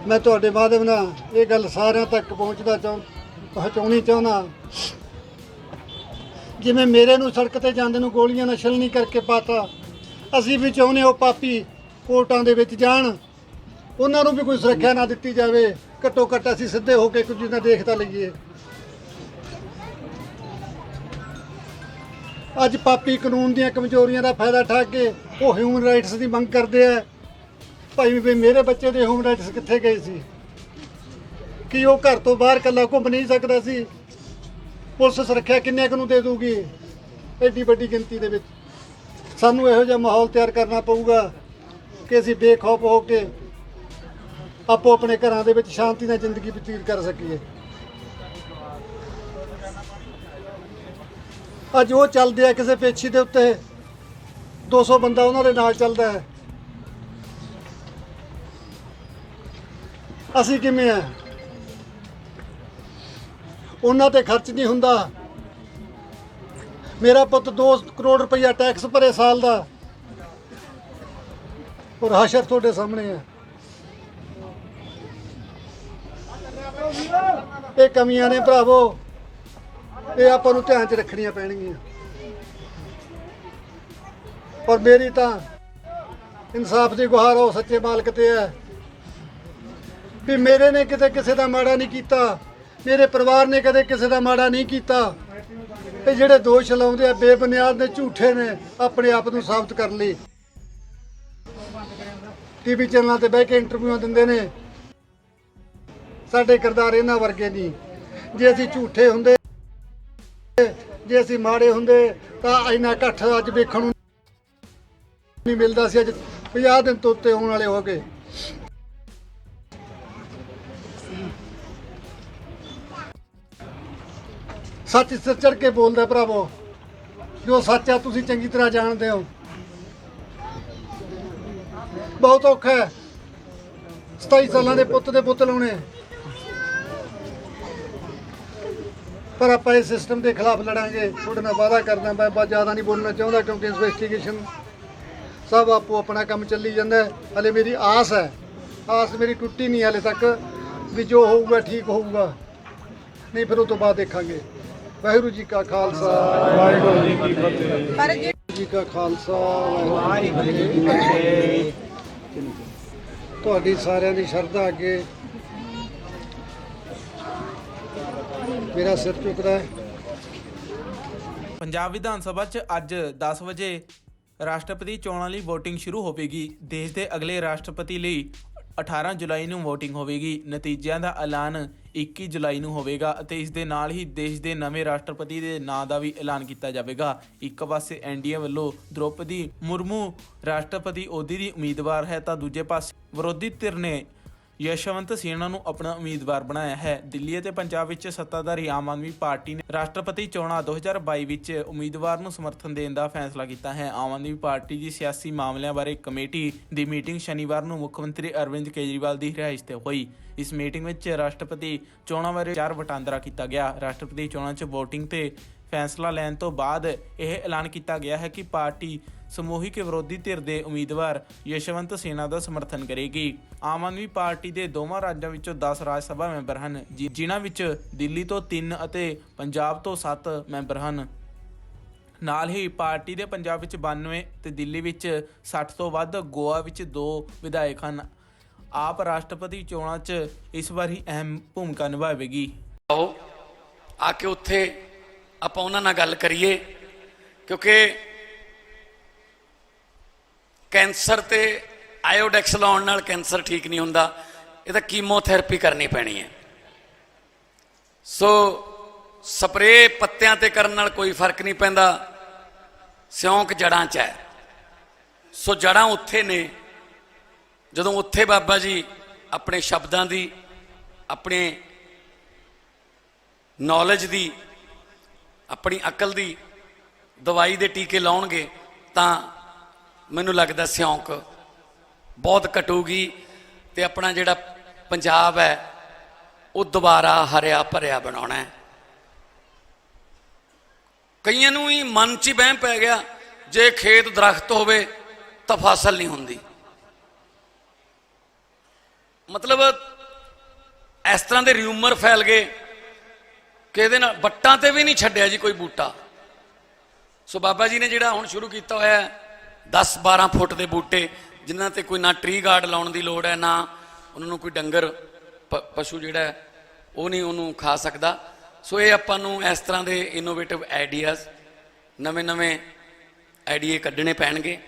ਮੈਂ ਤੁਹਾਡੇ ਮਾਧਿਅਮ ਨਾਲ ਇਹ ਗੱਲ ਸਾਰਿਆਂ ਤੱਕ ਪਹੁੰਚਾਉਣੀ ਚਾਹੁੰਦਾ। ਜਿਵੇਂ ਮੇਰੇ ਨੂੰ ਸੜਕ ਤੇ ਜਾਂਦੇ ਨੂੰ ਗੋਲੀਆਂ ਨਾਲ ਛਲਣੀ ਕਰਕੇ ਪਾਤਾ, ਅਸੀਂ ਵੀ ਚਾਹੁੰਦੇ ਉਹ ਪਾਪੀ ਕੋਰਟਾਂ ਦੇ ਵਿੱਚ ਜਾਣ, ਉਹਨਾਂ ਨੂੰ ਵੀ ਕੋਈ ਸੁਰੱਖਿਆ ਨਾ ਦਿੱਤੀ ਜਾਵੇ। ਘੱਟੋ ਘੱਟ ਅਸੀਂ ਸਿੱਧੇ ਹੋ ਕੇ ਕੁਝ ਨਾ ਦੇਖਦਾ ਲਈਏ। ਅੱਜ ਪਾਪੀ ਕਾਨੂੰਨ ਦੀਆਂ ਕਮਜ਼ੋਰੀਆਂ ਦਾ ਫਾਇਦਾ ਉਠਾ ਕੇ ਉਹ ਹਿਊਮਨ ਰਾਈਟਸ ਦੀ ਮੰਗ ਕਰਦੇ ਆ। ਭਾਈ ਵੀ ਮੇਰੇ ਬੱਚੇ ਦੇ ਹਿਊਮਨ ਰਾਈਟਸ ਕਿੱਥੇ ਗਏ ਸੀ? ਕਿ ਉਹ ਘਰ ਤੋਂ ਬਾਹਰ ਇਕੱਲਾ ਘੁੰਮ ਨਹੀਂ ਸਕਦਾ ਸੀ? ਪੁਲਿਸ ਸੁਰੱਖਿਆ ਕਿੰਨੇ ਕੁ ਨੂੰ ਦੇ ਦੂਗੀ ਐਡੀ ਵੱਡੀ ਗਿਣਤੀ ਦੇ ਵਿੱਚ। ਸਾਨੂੰ ਇਹੋ ਜਿਹਾ ਮਾਹੌਲ ਤਿਆਰ ਕਰਨਾ ਪਊਗਾ ਕਿ ਅਸੀਂ ਬੇਖੌਫ ਹੋ ਕੇ ਆਪੋ ਆਪਣੇ ਘਰਾਂ ਦੇ ਵਿੱਚ ਸ਼ਾਂਤੀ ਨਾਲ ਜ਼ਿੰਦਗੀ ਬਤੀਤ ਕਰ ਸਕੀਏ। ਅੱਜ ਉਹ ਚੱਲਦੇ ਆ ਕਿਸੇ ਪੇਛੀ ਦੇ ਉੱਤੇ, 200 ਬੰਦਾ ਉਹਨਾਂ ਦੇ ਨਾਲ ਚੱਲਦਾ ਹੈ। ਅਸੀਂ ਕਿਵੇਂ ਆ? ਉਹਨਾਂ ਤੇ ਖਰਚ ਨਹੀਂ ਹੁੰਦਾ। ਮੇਰਾ ਪੁੱਤ 2 ਕਰੋੜ ਰੁਪਈਆ ਟੈਕਸ ਭਰੇ ਸਾਲ ਦਾ, ਔਰ ਹਸ਼ਰ ਤੁਹਾਡੇ ਸਾਹਮਣੇ ਹੈ। ਇਹ ਕਮੀਆਂ ਨੇ ਭਰਾਵੋ, ਇਹ ਆਪਾਂ ਨੂੰ ਧਿਆਨ 'ਚ ਰੱਖਣੀਆਂ ਪੈਣਗੀਆਂ। ਔਰ ਮੇਰੀ ਤਾਂ ਇਨਸਾਫ ਦੀ ਗੁਹਾਰ ਉਹ ਸੱਚੇ ਮਾਲਕ ਤੇ ਹੈ ਵੀ ਮੇਰੇ ਨੇ ਕਿਤੇ ਕਿਸੇ ਦਾ ਮਾੜਾ ਨਹੀਂ ਕੀਤਾ, ਮੇਰੇ ਪਰਿਵਾਰ ਨੇ ਕਦੇ ਕਿਸੇ ਦਾ ਮਾੜਾ ਨਹੀਂ ਕੀਤਾ। ਇਹ ਜਿਹੜੇ ਦੋਸ਼ ਲਾਉਂਦੇ ਆ ਬੇਬੁਨਿਆਦ ਨੇ, ਝੂਠੇ ਨੇ, ਆਪਣੇ ਆਪ ਨੂੰ ਸਾਬਤ ਕਰਨ ਲਈ ਟੀਵੀ ਚੈਨਲਾਂ ਤੇ ਬਹਿ ਕੇ ਇੰਟਰਵਿਊਆਂ ਦਿੰਦੇ ਨੇ। ਸਾਡੇ ਕਿਰਦਾਰ ਇਹਨਾਂ ਵਰਗੇ ਨਹੀਂ। ਜੇ ਅਸੀਂ ਝੂਠੇ ਹੁੰਦੇ, ਜੇ ਅਸੀਂ ਮਾੜੇ ਹੁੰਦੇ ਤਾਂ ਇੰਨਾ ਇਕੱਠ ਅੱਜ ਵੇਖਣ ਨੂੰ ਨਹੀਂ ਮਿਲਦਾ ਸੀ। ਅੱਜ 50 ਦਿਨ ਤੋਂ ਉੱਤੇ ਹੋਣ ਵਾਲੇ ਹੋ ਗਏ। ਸੱਚ ਸਿਰ ਚੜ੍ਹ ਕੇ ਬੋਲਦਾ ਭਰਾਵੋ, ਜੋ ਸੱਚ ਆ ਤੁਸੀਂ ਚੰਗੀ ਤਰ੍ਹਾਂ ਜਾਣਦੇ ਹੋ। ਬਹੁਤ ਔਖਾ ਹੈ 27 ਸਾਲਾਂ ਦੇ ਪੁੱਤ ਦੇ ਪੁੱਤ ਲਾਉਣੇ, ਪਰ ਆਪਾਂ ਇਸ ਸਿਸਟਮ ਦੇ ਖਿਲਾਫ ਲੜਾਂਗੇ। ਤੁਹਾਡੇ ਨਾਲ ਵਾਅਦਾ ਕਰਦਾ, ਮੈਂ ਜ਼ਿਆਦਾ ਨਹੀਂ ਬੋਲਣਾ ਚਾਹੁੰਦਾ ਕਿਉਂਕਿ ਇਨਵੈਸਟੀਗੇਸ਼ਨ ਸਭ ਆਪੋ ਆਪਣਾ ਕੰਮ ਚੱਲੀ ਜਾਂਦਾ। ਹਲੇ ਮੇਰੀ ਆਸ ਹੈ, ਆਸ ਮੇਰੀ ਟੁੱਟੀ ਨਹੀਂ ਹਲੇ ਤੱਕ ਵੀ ਜੋ ਹੋਊਗਾ ਠੀਕ ਹੋਊਗਾ, ਨਹੀਂ ਫਿਰ ਉਹ ਤੋਂ ਬਾਅਦ ਦੇਖਾਂਗੇ। ਵਾਹਿਗੁਰੂ ਜੀ ਕਾ ਖਾਲਸਾ, ਵਾਹਿਗੁਰੂ ਜੀ ਕੀ ਫਤਿਹ। ਵਾਹਿਗੁਰੂ ਜੀ ਕਾ ਖਾਲਸਾ, ਵਾਹਿਗੁਰੂ ਜੀ ਕੀ ਫਤਿਹ। ਤੁਹਾਡੀ ਸਾਰਿਆਂ ਦੀ ਸ਼ਰਧਾ ਅੱਗੇ ਮੇਰਾ ਸਿਰ ਝੁਕਦਾ ਹੈ। ਪੰਜਾਬ ਵਿਧਾਨ ਸਭਾ 'ਚ ਅੱਜ 10 ਵਜੇ ਰਾਸ਼ਟਰਪਤੀ ਚੋਣਾਂ ਲਈ VOTING ਸ਼ੁਰੂ ਹੋਵੇਗੀ। ਦੇਸ਼ ਦੇ ਅਗਲੇ ਰਾਸ਼ਟਰਪਤੀ ਲਈ 18 ਜੁਲਾਈ ਨੂੰ VOTING ਹੋਵੇਗੀ। ਨਤੀਜਿਆਂ ਦਾ ਐਲਾਨ 21 ਜੁਲਾਈ ਨੂੰ ਹੋਵੇਗਾ ਅਤੇ ਇਸ ਦੇ ਨਾਲ ਹੀ ਦੇਸ਼ ਦੇ ਨਵੇਂ ਰਾਸ਼ਟਰਪਤੀ ਦੇ ਨਾਂ ਦਾ ਵੀ ਐਲਾਨ ਕੀਤਾ ਜਾਵੇਗਾ। ਇੱਕ ਪਾਸੇ NDA ਵੱਲੋਂ ਦ੍ਰੋਪਦੀ ਮੁਰਮੂ ਰਾਸ਼ਟਰਪਤੀ ਅਹੁਦੇ ਦੀ ਉਮੀਦਵਾਰ ਹੈ ਤਾਂ ਦੂਜੇ ਪਾਸੇ ਵਿਰੋਧੀ ਧਿਰ ਨੇ ਯਸ਼ਵੰਤ ਸਿਨਹਾ ਨੂੰ ਆਪਣਾ ਉਮੀਦਵਾਰ ਬਣਾਇਆ ਹੈ। ਦਿੱਲੀ ਅਤੇ ਪੰਜਾਬ ਵਿੱਚ ਸੱਤਾਧਾਰੀ ਆਮ ਆਦਮੀ ਪਾਰਟੀ ਨੇ ਰਾਸ਼ਟਰਪਤੀ ਚੋਣਾਂ 2022 ਵਿੱਚ ਉਮੀਦਵਾਰ ਨੂੰ ਸਮਰਥਨ ਦੇਣ ਦਾ ਫੈਸਲਾ ਕੀਤਾ ਹੈ। ਆਮ ਆਦਮੀ ਪਾਰਟੀ ਦੀ ਸਿਆਸੀ ਮਾਮਲਿਆਂ ਬਾਰੇ ਕਮੇਟੀ ਦੀ ਮੀਟਿੰਗ ਸ਼ਨੀਵਾਰ ਨੂੰ ਮੁੱਖ ਮੰਤਰੀ ਅਰਵਿੰਦ ਕੇਜਰੀਵਾਲ ਦੀ ਰਿਹਾਇਸ਼ ਤੇ ਹੋਈ। ਇਸ ਮੀਟਿੰਗ ਵਿੱਚ ਰਾਸ਼ਟਰਪਤੀ ਚੋਣਾਂ ਬਾਰੇ ਵਿਚਾਰ ਵਟਾਂਦਰਾ ਕੀਤਾ ਗਿਆ। ਰਾਸ਼ਟਰਪਤੀ ਚੋਣਾਂ 'ਚ VOTING ਤੇ ਫੈਸਲਾ ਲੈਣ ਤੋਂ ਬਾਅਦ ਇਹ ਐਲਾਨ ਕੀਤਾ ਗਿਆ ਹੈ ਕਿ ਪਾਰਟੀ ਸਮੂਹਿਕ ਵਿਰੋਧੀ ਧਿਰ ਦੇ ਉਮੀਦਵਾਰ ਯਸ਼ਵੰਤ ਸਿਨਹਾ ਦਾ ਸਮਰਥਨ ਕਰੇਗੀ। ਆਮ ਆਦਮੀ ਪਾਰਟੀ ਦੇ ਦੋਵਾਂ ਰਾਜਾਂ ਵਿੱਚੋਂ 10 ਰਾਜ ਸਭਾ ਮੈਂਬਰ ਹਨ, ਜਿਨ੍ਹਾਂ ਵਿੱਚ ਦਿੱਲੀ ਤੋਂ 3 ਅਤੇ ਪੰਜਾਬ ਤੋਂ 7 ਮੈਂਬਰ ਹਨ। ਨਾਲ ਹੀ ਪਾਰਟੀ ਦੇ ਪੰਜਾਬ ਵਿੱਚ 92 ਤੇ ਦਿੱਲੀ ਵਿੱਚ 60 ਤੋਂ ਵੱਧ, ਗੋਆ ਵਿੱਚ 2 ਵਿਧਾਇਕ ਹਨ। ਆਪ ਰਾਸ਼ਟਰਪਤੀ ਚੋਣਾਂ 'ਚ ਇਸ ਵਾਰੀ ਅਹਿਮ ਭੂਮਿਕਾ ਨਿਭਾਵੇਗੀ। ਆਓ ਆ ਕੇ ਉੱਥੇ ਆਪਾਂ ਉਹਨਾਂ ਨਾਲ ਗੱਲ ਕਰੀਏ, ਕਿਉਂਕਿ ਕੈਂਸਰ ਤੇ ਆਇਓਡੈਕਸ ਲਾਉਣ ਨਾਲ ਕੈਂਸਰ ਠੀਕ ਨਹੀਂ ਹੁੰਦਾ, ਇਹ ਤਾਂ ਕੀਮੋਥੈਰੇਪੀ ਕਰਨੀ ਪੈਣੀ ਹੈ। ਸੋ ਸਪਰੇਅ ਪੱਤਿਆਂ ਤੇ ਕਰਨ ਨਾਲ ਕੋਈ ਫਰਕ ਨਹੀਂ ਪੈਂਦਾ, ਸਿਉਂਕ ਜੜਾਂ 'ਚ ਹੈ। ਸੋ ਜੜਾਂ ਉੱਥੇ ਨੇ। ਜਦੋਂ ਉੱਥੇ ਬਾਬਾ ਜੀ ਆਪਣੇ ਸ਼ਬਦਾਂ ਦੀ, ਆਪਣੇ ਨੌਲੇਜ ਦੀ, ਆਪਣੀ ਅਕਲ ਦੀ ਦਵਾਈ ਦੇ ਟੀਕੇ ਲਾਉਣਗੇ ਤਾਂ ਮੈਨੂੰ ਲੱਗਦਾ ਸਿਉਂਕ ਬਹੁਤ ਘਟੂਗੀ ਤੇ ਆਪਣਾ ਜਿਹੜਾ ਪੰਜਾਬ ਹੈ ਉਹ ਦੁਬਾਰਾ ਹਰਿਆ ਭਰਿਆ ਬਣਾਉਣਾ ਹੈ। ਕਈਆਂ ਨੂੰ ਹੀ ਮਨ 'ਚ ਵਹਿਮ ਪੈ ਗਿਆ ਜੇ ਖੇਤ ਦਰਖਤ ਹੋਵੇ ਤਾਂ ਫਸਲ ਨਹੀਂ ਹੁੰਦੀ। ਮਤਲਬ ਇਸ ਤਰ੍ਹਾਂ ਦੇ ਰਿਊਮਰ ਫੈਲ ਗਏ ਕਿ ਇਹਦੇ ਨਾਲ ਵੱਟਾਂ ਤੇ ਵੀ ਨਹੀਂ ਛੱਡਿਆ ਜੀ ਕੋਈ ਬੂਟਾ। ਸੋ ਬਾਬਾ ਜੀ ਨੇ ਜਿਹੜਾ ਹੁਣ ਸ਼ੁਰੂ ਕੀਤਾ ਹੋਇਆ 10-12 ਫੁੱਟ ਦੇ ਬੂਟੇ, ਜਿਨ੍ਹਾਂ ਤੇ ਕੋਈ ਨਾ ਟਰੀ ਗਾਰਡ ਲਾਉਣ ਦੀ ਲੋੜ ਹੈ, ਨਾ ਉਹਨਾਂ ਨੂੰ ਕੋਈ ਡੰਗਰ ਪਸ਼ੂ ਜਿਹੜਾ ਉਹ ਨਹੀਂ ਉਹਨੂੰ ਖਾ ਸਕਦਾ। ਸੋ ਇਹ ਆਪਾਂ ਨੂੰ ਇਸ ਤਰ੍ਹਾਂ ਦੇ ਇਨੋਵੇਟਿਵ ਆਈਡੀਆਜ਼, ਨਵੇਂ ਆਈਡੀਏ ਕੱਢਣੇ ਪੈਣਗੇ।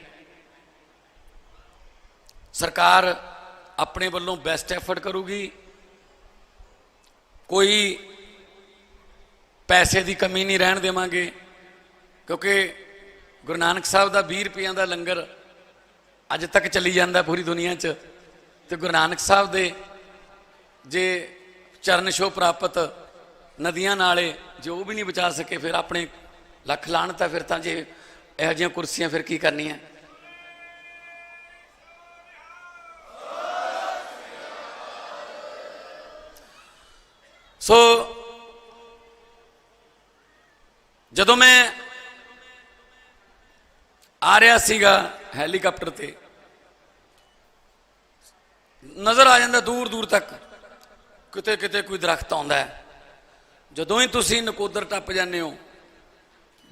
ਸਰਕਾਰ ਆਪਣੇ ਵੱਲੋਂ ਬੈਸਟ ਐਫਰਟ ਕਰੂਗੀ। ਕੋਈ ਪੈਸੇ ਦੀ ਕਮੀ ਨਹੀਂ ਰਹਿਣ ਦੇਵਾਂਗੇ, ਕਿਉਂਕਿ ਗੁਰੂ ਨਾਨਕ ਸਾਹਿਬ ਦਾ 20 ਰੁਪਈਆਂ ਦਾ ਲੰਗਰ ਅੱਜ ਤੱਕ ਚੱਲੀ ਜਾਂਦਾ ਪੂਰੀ ਦੁਨੀਆ 'ਚ, ਤੇ ਗੁਰੂ ਨਾਨਕ ਸਾਹਿਬ ਦੇ ਜੇ ਚਰਨ ਛੋਹ ਪ੍ਰਾਪਤ ਨਦੀਆਂ ਨਾਲੇ ਜੇ ਉਹ ਵੀ ਨਹੀਂ ਬਚਾ ਸਕੇ, ਫਿਰ ਆਪਣੇ ਲੱਖ ਲਾਹਨਤ ਹੈ। ਫਿਰ ਤਾਂ ਜੇ ਇਹੋ ਜਿਹੀਆਂ ਕੁਰਸੀਆਂ ਫਿਰ ਕੀ ਕਰਨੀਆਂ। ਸੋ ਜਦੋਂ ਮੈਂ ਆ ਰਿਹਾ ਸੀਗਾ ਹੈਲੀਕਾਪਟਰ ਤੇ, ਨਜ਼ਰ ਆ ਜਾਂਦਾ ਦੂਰ ਦੂਰ ਤੱਕ ਕਿਤੇ ਕਿਤੇ ਕੋਈ ਦਰਖਤ ਆਉਂਦਾ ਹੈ। ਜਦੋਂ ਹੀ ਤੁਸੀਂ ਨਕੋਦਰ ਟੱਪ ਜਾਂਦੇ ਹੋ,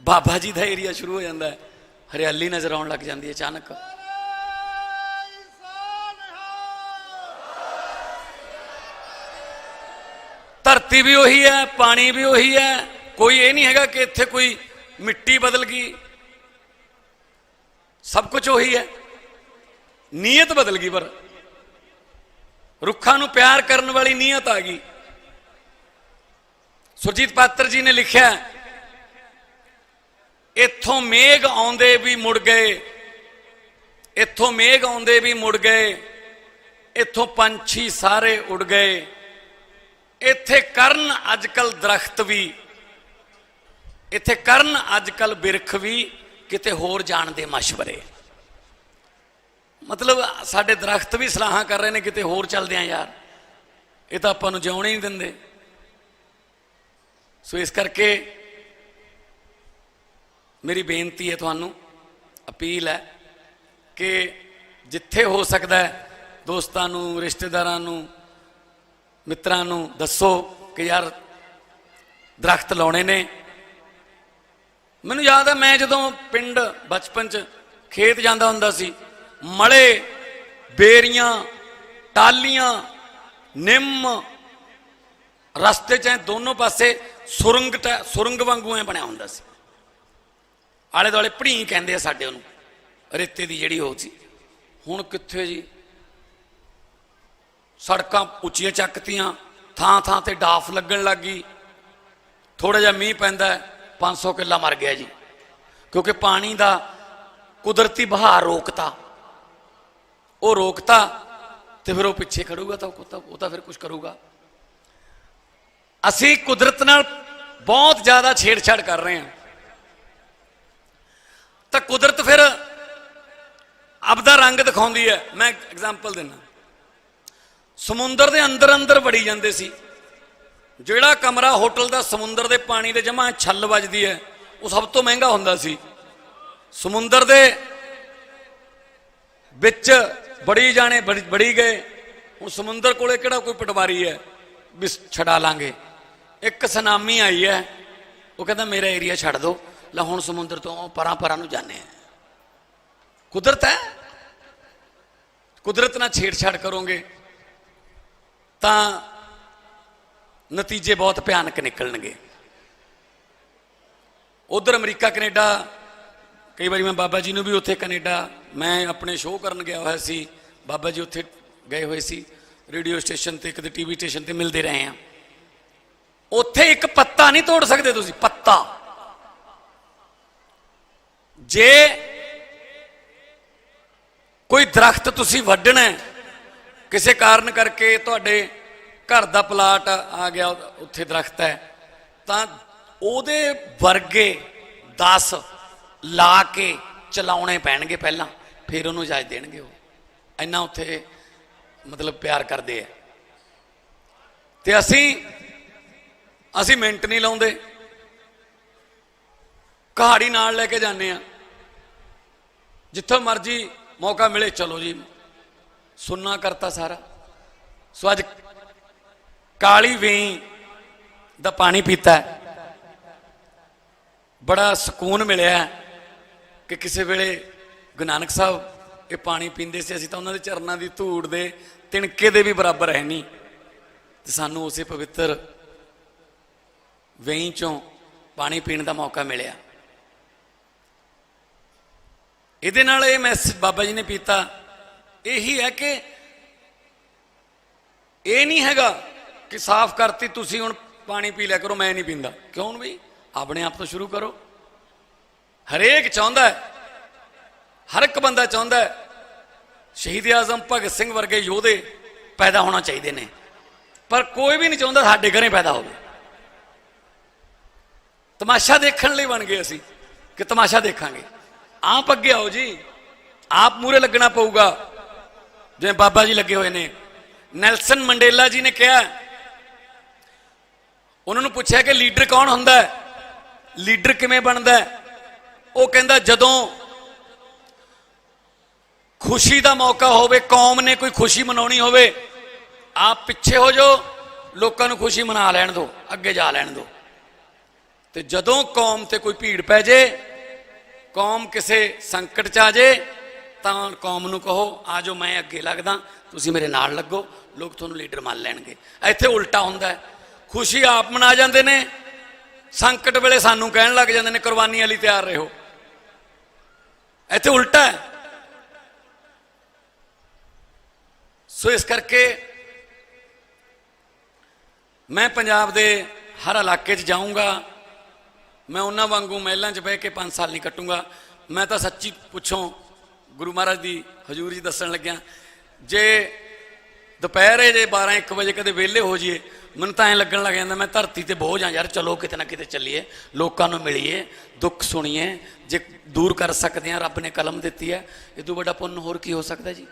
ਬਾਬਾ ਜੀ ਦਾ ਏਰੀਆ ਸ਼ੁਰੂ ਹੋ ਜਾਂਦਾ ਹੈ, ਹਰਿਆਲੀ ਨਜ਼ਰ ਆਉਣ ਲੱਗ ਜਾਂਦੀ ਹੈ ਅਚਾਨਕ। ਧਰਤੀ ਵੀ ਉਹੀ ਹੈ, ਪਾਣੀ ਵੀ ਉਹੀ ਹੈ, ਕੋਈ ਇਹ ਨਹੀਂ ਹੈਗਾ ਕਿ ਇੱਥੇ ਕੋਈ ਮਿੱਟੀ ਬਦਲ ਗਈ, ਸਭ ਕੁਝ ਉਹੀ ਹੈ। ਨੀਅਤ ਬਦਲ ਗਈ, ਪਰ ਰੁੱਖਾਂ ਨੂੰ ਪਿਆਰ ਕਰਨ ਵਾਲੀ ਨੀਅਤ ਆ ਗਈ। ਸੁਰਜੀਤ ਪਾਤਰ ਜੀ ਨੇ ਲਿਖਿਆ, ਇੱਥੋਂ ਮੇਘ ਆਉਂਦੇ ਵੀ ਮੁੜ ਗਏ, ਇੱਥੋਂ ਮੇਘ ਆਉਂਦੇ ਵੀ ਮੁੜ ਗਏ, ਇੱਥੋਂ ਪੰਛੀ ਸਾਰੇ ਉੱਡ ਗਏ, ਇੱਥੇ ਕਰਨ ਅੱਜ ਕੱਲ ਦਰਖਤ ਵੀ, ਇੱਥੇ ਕਰਨ ਅੱਜ ਕੱਲ ਬਿਰਖ ਵੀ, ਕਿਤੇ ਹੋਰ ਜਾਣ ਦੇ ਮਸ਼ਵਰੇ। ਮਤਲਬ ਸਾਡੇ ਦਰਖਤ ਵੀ ਸਲਾਹਾਂ ਕਰ ਰਹੇ ਨੇ ਕਿਤੇ ਹੋਰ ਚੱਲਦੇ ਆ ਯਾਰ, ਇਹ ਤਾਂ ਆਪਾਂ ਨੂੰ ਜਿਉਣ ਹੀ ਨਹੀਂ ਦਿੰਦੇ। ਸੋ ਇਸ ਕਰਕੇ ਮੇਰੀ ਬੇਨਤੀ ਹੈ ਤੁਹਾਨੂੰ, ਅਪੀਲ ਹੈ ਕਿ ਜਿੱਥੇ ਹੋ ਸਕਦਾ ਹੈ ਦੋਸਤਾਂ ਨੂੰ, ਰਿਸ਼ਤੇਦਾਰਾਂ ਨੂੰ, ਮਿੱਤਰਾਂ ਨੂੰ ਦੱਸੋ ਕਿ ਯਾਰ ਦਰਖਤ ਲਾਉਣੇ ਨੇ। ਮੈਨੂੰ ਯਾਦ ਹੈ ਮੈਂ ਜਦੋਂ ਪਿੰਡ ਬਚਪਨ 'ਚ ਖੇਤ ਜਾਂਦਾ ਹੁੰਦਾ ਸੀ, ਮਲੇ, ਬੇਰੀਆਂ, ਟਾਲੀਆਂ, ਨਿੰਮ, ਰਸਤੇ 'ਚ ਦੋਨੋਂ ਪਾਸੇ ਸੁਰੰਗ ਵਾਂਗੂ ਐ ਬਣਿਆ ਹੁੰਦਾ ਸੀ। ਆਲੇ ਦੁਆਲੇ ਭੜੀ ਕਹਿੰਦੇ ਆ ਸਾਡੇ ਉਹਨੂੰ, ਰੇਤੇ ਦੀ ਜਿਹੜੀ ਉਹ ਸੀ। ਹੁਣ ਕਿੱਥੇ ਜੀ, ਸੜਕਾਂ ਉੱਚੀਆਂ ਚੱਕਤੀਆਂ, ਥਾਂ ਥਾਂ ਤੇ ਡਾਫ ਲੱਗਣ ਲੱਗ ਗਈ। ਥੋੜਾ ਜਿਹਾ ਮੀਂਹ ਪੈਂਦਾ 500 ਕਿੱਲਾ ਮਰ ਗਿਆ ਜੀ, ਕਿਉਂਕਿ ਪਾਣੀ ਦਾ ਕੁਦਰਤੀ ਬਹਾਅ ਰੋਕਤਾ। ਉਹ ਰੋਕਤਾ ਤੇ ਫਿਰ ਉਹ ਪਿੱਛੇ ਖੜੂਗਾ ਤਾਂ ਉਹ ਤਾਂ ਫਿਰ ਕੁਝ ਕਰੂਗਾ। ਅਸੀਂ ਕੁਦਰਤ ਨਾਲ ਬਹੁਤ ਜ਼ਿਆਦਾ ਛੇੜਛਾੜ ਕਰ ਰਹੇ ਹਾਂ, ਤਾਂ ਕੁਦਰਤ ਫਿਰ ਆਪਦਾ ਰੰਗ ਦਿਖਾਉਂਦੀ ਹੈ। ਮੈਂ ਐਗਜ਼ਾਮਪਲ ਦਿੰਦਾ, ਸਮੁੰਦਰ ਦੇ ਅੰਦਰ ਅੰਦਰ ਵੜੀ ਜਾਂਦੇ ਸੀ। ਜਿਹੜਾ ਕਮਰਾ ਹੋਟਲ ਦਾ ਸਮੁੰਦਰ ਦੇ ਪਾਣੀ ਦੇ ਜਮਾਂ ਛੱਲ ਵੱਜਦੀ ਹੈ, ਉਹ ਸਭ ਤੋਂ ਮਹਿੰਗਾ ਹੁੰਦਾ ਸੀ। ਸਮੁੰਦਰ ਦੇ ਵਿੱਚ ਬੜੀ ਜਾਣੇ ਬੜੀ ਗਏ। ਹੁਣ ਸਮੁੰਦਰ ਕੋਲੇ ਕਿਹੜਾ ਕੋਈ ਪਟਵਾਰੀ ਹੈ ਵੀ ਛਡਾ ਲਾਂਗੇ। ਇੱਕ ਸੁਨਾਮੀ ਆਈ ਹੈ, ਉਹ ਕਹਿੰਦਾ ਮੇਰਾ ਏਰੀਆ ਛੱਡ ਦਿਓ, ਲੈ ਹੁਣ ਸਮੁੰਦਰ ਤੋਂ ਪਰਾਂ ਪਰਾਂ ਨੂੰ ਜਾਂਦੇ ਆ। ਕੁਦਰਤ ਹੈ, ਕੁਦਰਤ ਨਾਲ ਛੇੜਛਾੜ ਕਰੋਗੇ ਤਾਂ ਨਤੀਜੇ ਬਹੁਤ ਭਿਆਨਕ ਨਿਕਲਣਗੇ। ਉਧਰ ਅਮਰੀਕਾ ਕੈਨੇਡਾ, ਕਈ ਵਾਰੀ ਮੈਂ ਬਾਬਾ ਜੀ ਨੂੰ ਵੀ ਉੱਥੇ ਕੈਨੇਡਾ, ਮੈਂ ਆਪਣੇ ਸ਼ੋਅ ਕਰਨ ਗਿਆ ਹੋਇਆ ਸੀ, ਬਾਬਾ ਜੀ ਉੱਥੇ ਗਏ ਹੋਏ ਸੀ, ਰੇਡੀਓ ਸਟੇਸ਼ਨ ਤੇ ਕਦੇ ਟੀਵੀ ਸਟੇਸ਼ਨ ਤੇ ਮਿਲਦੇ ਰਹੇ ਆ। ਉੱਥੇ ਇੱਕ ਪੱਤਾ ਨਹੀਂ ਤੋੜ ਸਕਦੇ ਤੁਸੀਂ, ਪੱਤਾ। ਜੇ ਕੋਈ ਦਰਖਤ ਤੁਸੀਂ ਵੱਢਣਾ ਕਿਸੇ ਕਾਰਨ ਕਰਕੇ, ਤੁਹਾਡੇ ਘਰ ਦਾ ਪਲਾਟ ਆ ਗਿਆ, ਉੱਥੇ ਦਰਖਤ ਹੈ, ਤਾਂ ਉਹਦੇ ਵਰਗੇ 10 ਲਾ ਕੇ ਚਲਾਉਣੇ ਪੈਣਗੇ ਪਹਿਲਾਂ, ਫਿਰ ਉਹਨੂੰ ਇਜਾਜ਼ਤ ਦੇਣਗੇ। ਉਹ ਇੰਨਾ ਉੱਥੇ ਮਤਲਬ ਪਿਆਰ ਕਰਦੇ ਆ। ਤੇ ਅਸੀਂ ਮਿੰਟ ਨਹੀਂ ਲਾਉਂਦੇ, ਕਹਾੜੀ ਨਾਲ ਲੈ ਕੇ ਜਾਂਦੇ ਆ, ਜਿੱਥੋਂ ਮਰਜੀ ਮੌਕਾ ਮਿਲੇ ਚਲੋ ਜੀ, ਸੁਣਨਾ ਕਰਤਾ ਸਾਰਾ। ਸੋ ਅੱਜ ਕਾਲੀ ਵੇਈ ਦਾ ਪਾਣੀ ਪੀਤਾ, ਬੜਾ ਸਕੂਨ ਮਿਲਿਆ ਕਿ ਕਿਸੇ ਵੇਲੇ ਗੁਰੂ ਨਾਨਕ ਸਾਹਿਬ ਇਹ ਪਾਣੀ ਪੀਂਦੇ ਸੀ, ਅਸੀਂ ਤਾਂ ਉਹਨਾਂ ਦੇ ਚਰਨਾਂ ਦੀ ਧੂੜ ਦੇ ਤਿਣਕੇ ਦੇ ਵੀ ਬਰਾਬਰ ਹੈ ਨਹੀਂ, ਤੇ ਸਾਨੂੰ ਉਸੇ ਪਵਿੱਤਰ ਵੇਈ ਚੋਂ ਪਾਣੀ ਪੀਣ ਦਾ ਮੌਕਾ ਮਿਲਿਆ। ਇਹਦੇ ਨਾਲ ਇਹ ਮੈਸੇਜ ਬਾਬਾ ਜੀ ਨੇ ਪੀਤਾ, ਇਹੀ ਹੈ ਕਿ ਇਹ ਨਹੀਂ ਹੈਗਾ ਕਿ ਸਾਫ਼ ਕਰਤੀ ਤੁਸੀਂ ਹੁਣ ਪਾਣੀ ਪੀ ਲਿਆ ਕਰੋ, ਮੈਂ ਨਹੀਂ ਪੀਂਦਾ। ਕਿਉਂ ਵੀ ਆਪਣੇ ਆਪ ਤੋਂ ਸ਼ੁਰੂ ਕਰੋ। ਹਰੇਕ ਚਾਹੁੰਦਾ ਹੈ, ਹਰ ਇੱਕ ਬੰਦਾ ਚਾਹੁੰਦਾ ਹੈ ਸ਼ਹੀਦ ਆਜ਼ਮ ਭਗਤ ਸਿੰਘ ਵਰਗੇ ਯੋਧੇ ਪੈਦਾ ਹੋਣਾ ਚਾਹੀਦੇ ਨੇ, ਪਰ ਕੋਈ ਵੀ ਨਹੀਂ ਚਾਹੁੰਦਾ ਸਾਡੇ ਘਰੇ ਪੈਦਾ ਹੋਵੇ। ਤਮਾਸ਼ਾ ਦੇਖਣ ਲਈ ਬਣ ਗਏ ਅਸੀਂ ਕਿ ਤਮਾਸ਼ਾ ਦੇਖਾਂਗੇ। ਆਪ ਅੱਗੇ ਆਓ ਜੀ, ਆਪ ਮੂਹਰੇ ਲੱਗਣਾ ਪਊਗਾ, ਜਿਵੇਂ ਬਾਬਾ ਜੀ ਲੱਗੇ ਹੋਏ ਨੇ। ਨੈਲਸਨ ਮੰਡੇਲਾ ਜੀ ਨੇ ਕਿਹਾ, ਉਹਨਾਂ ਨੂੰ ਪੁੱਛਿਆ ਕਿ ਲੀਡਰ ਕੌਣ ਹੁੰਦਾ ਹੈ, ਲੀਡਰ ਕਿਵੇਂ ਬਣਦਾ ਹੈ? ਉਹ ਕਹਿੰਦਾ ਜਦੋਂ ਖੁਸ਼ੀ ਦਾ ਮੌਕਾ ਹੋਵੇ, ਕੌਮ ਨੇ ਕੋਈ ਖੁਸ਼ੀ ਮਨਾਉਣੀ ਹੋਵੇ, ਆਪ ਪਿੱਛੇ ਹੋ ਜਾਓ, ਲੋਕਾਂ ਨੂੰ ਖੁਸ਼ੀ ਮਨਾ ਲੈਣ ਦਿਓ, ਅੱਗੇ ਜਾ ਲੈਣ ਦਿਓ। ਤੇ ਜਦੋਂ ਕੌਮ ਤੇ ਕੋਈ ਭੀੜ ਪੈ ਜੇ, ਕੌਮ ਕਿਸੇ ਸੰਕਟ 'ਚ ਆ ਜੇ, ਤਾਂ ਕੌਮ ਨੂੰ ਕਹੋ ਆ ਜਾਓ, ਮੈਂ ਅੱਗੇ ਲੱਗਦਾ, ਤੁਸੀਂ ਮੇਰੇ ਨਾਲ ਲੱਗੋ, ਲੋਕ ਤੁਹਾਨੂੰ ਲੀਡਰ ਮੰਨ ਲੈਣਗੇ। ਇੱਥੇ ਉਲਟਾ ਹੁੰਦਾ ਹੈ, ਖੁਸ਼ੀ ਆਪ ਮਨਾ ਜਾਂਦੇ ਨੇ, ਸੰਕਟ ਵੇਲੇ ਸਾਨੂੰ ਕਹਿਣ ਲੱਗ ਜਾਂਦੇ ਨੇ ਕੁਰਬਾਨੀਆਂ ਲਈ ਤਿਆਰ ਰਹੋ। ਇੱਥੇ ਉਲਟਾ ਹੈ। ਸੋ ਇਸ ਕਰਕੇ ਮੈਂ ਪੰਜਾਬ ਦੇ ਹਰ ਇਲਾਕੇ 'ਚ ਜਾਊਂਗਾ। ਮੈਂ ਉਹਨਾਂ ਵਾਂਗੂ ਮਹਿਲਾਂ 'ਚ ਬਹਿ ਕੇ 5 ਸਾਲ ਨਹੀਂ ਕੱਟੂੰਗਾ। ਮੈਂ ਤਾਂ ਸੱਚੀ ਪੁੱਛੋਂ ਗੁਰੂ ਮਹਾਰਾਜ ਦੀ ਹਜ਼ੂਰ 'ਚ ਦੱਸਣ ਲੱਗਿਆ, ਜੇ ਦੁਪਹਿਰੇ ਜੇ 12-1 ਵਜੇ ਕਦੇ ਵਿਹਲੇ ਹੋ ਜਾਈਏ, ਮੈਨੂੰ ਤਾਂ ਐਂ ਲੱਗਣ ਲੱਗ ਜਾਂਦਾ ਮੈਂ ਧਰਤੀ ਤੇ ਬੋਝ ਹਾਂ ਯਾਰ, ਚਲੋ ਕਿਤੇ ਨਾ ਕਿਤੇ ਚੱਲੀਏ, ਲੋਕਾਂ ਨੂੰ ਮਿਲੀਏ, ਦੁੱਖ ਸੁਣੀਏ। ਜੇ ਦੂਰ ਕਰ ਸਕਦੇ ਹਾਂ, ਰੱਬ ਨੇ ਕਲਮ ਦਿੱਤੀ ਹੈ, ਇਹ ਤੋਂ ਵੱਡਾ ਪੁੰਨ ਹੋਰ ਕੀ ਹੋ ਸਕਦਾ ਜੀ।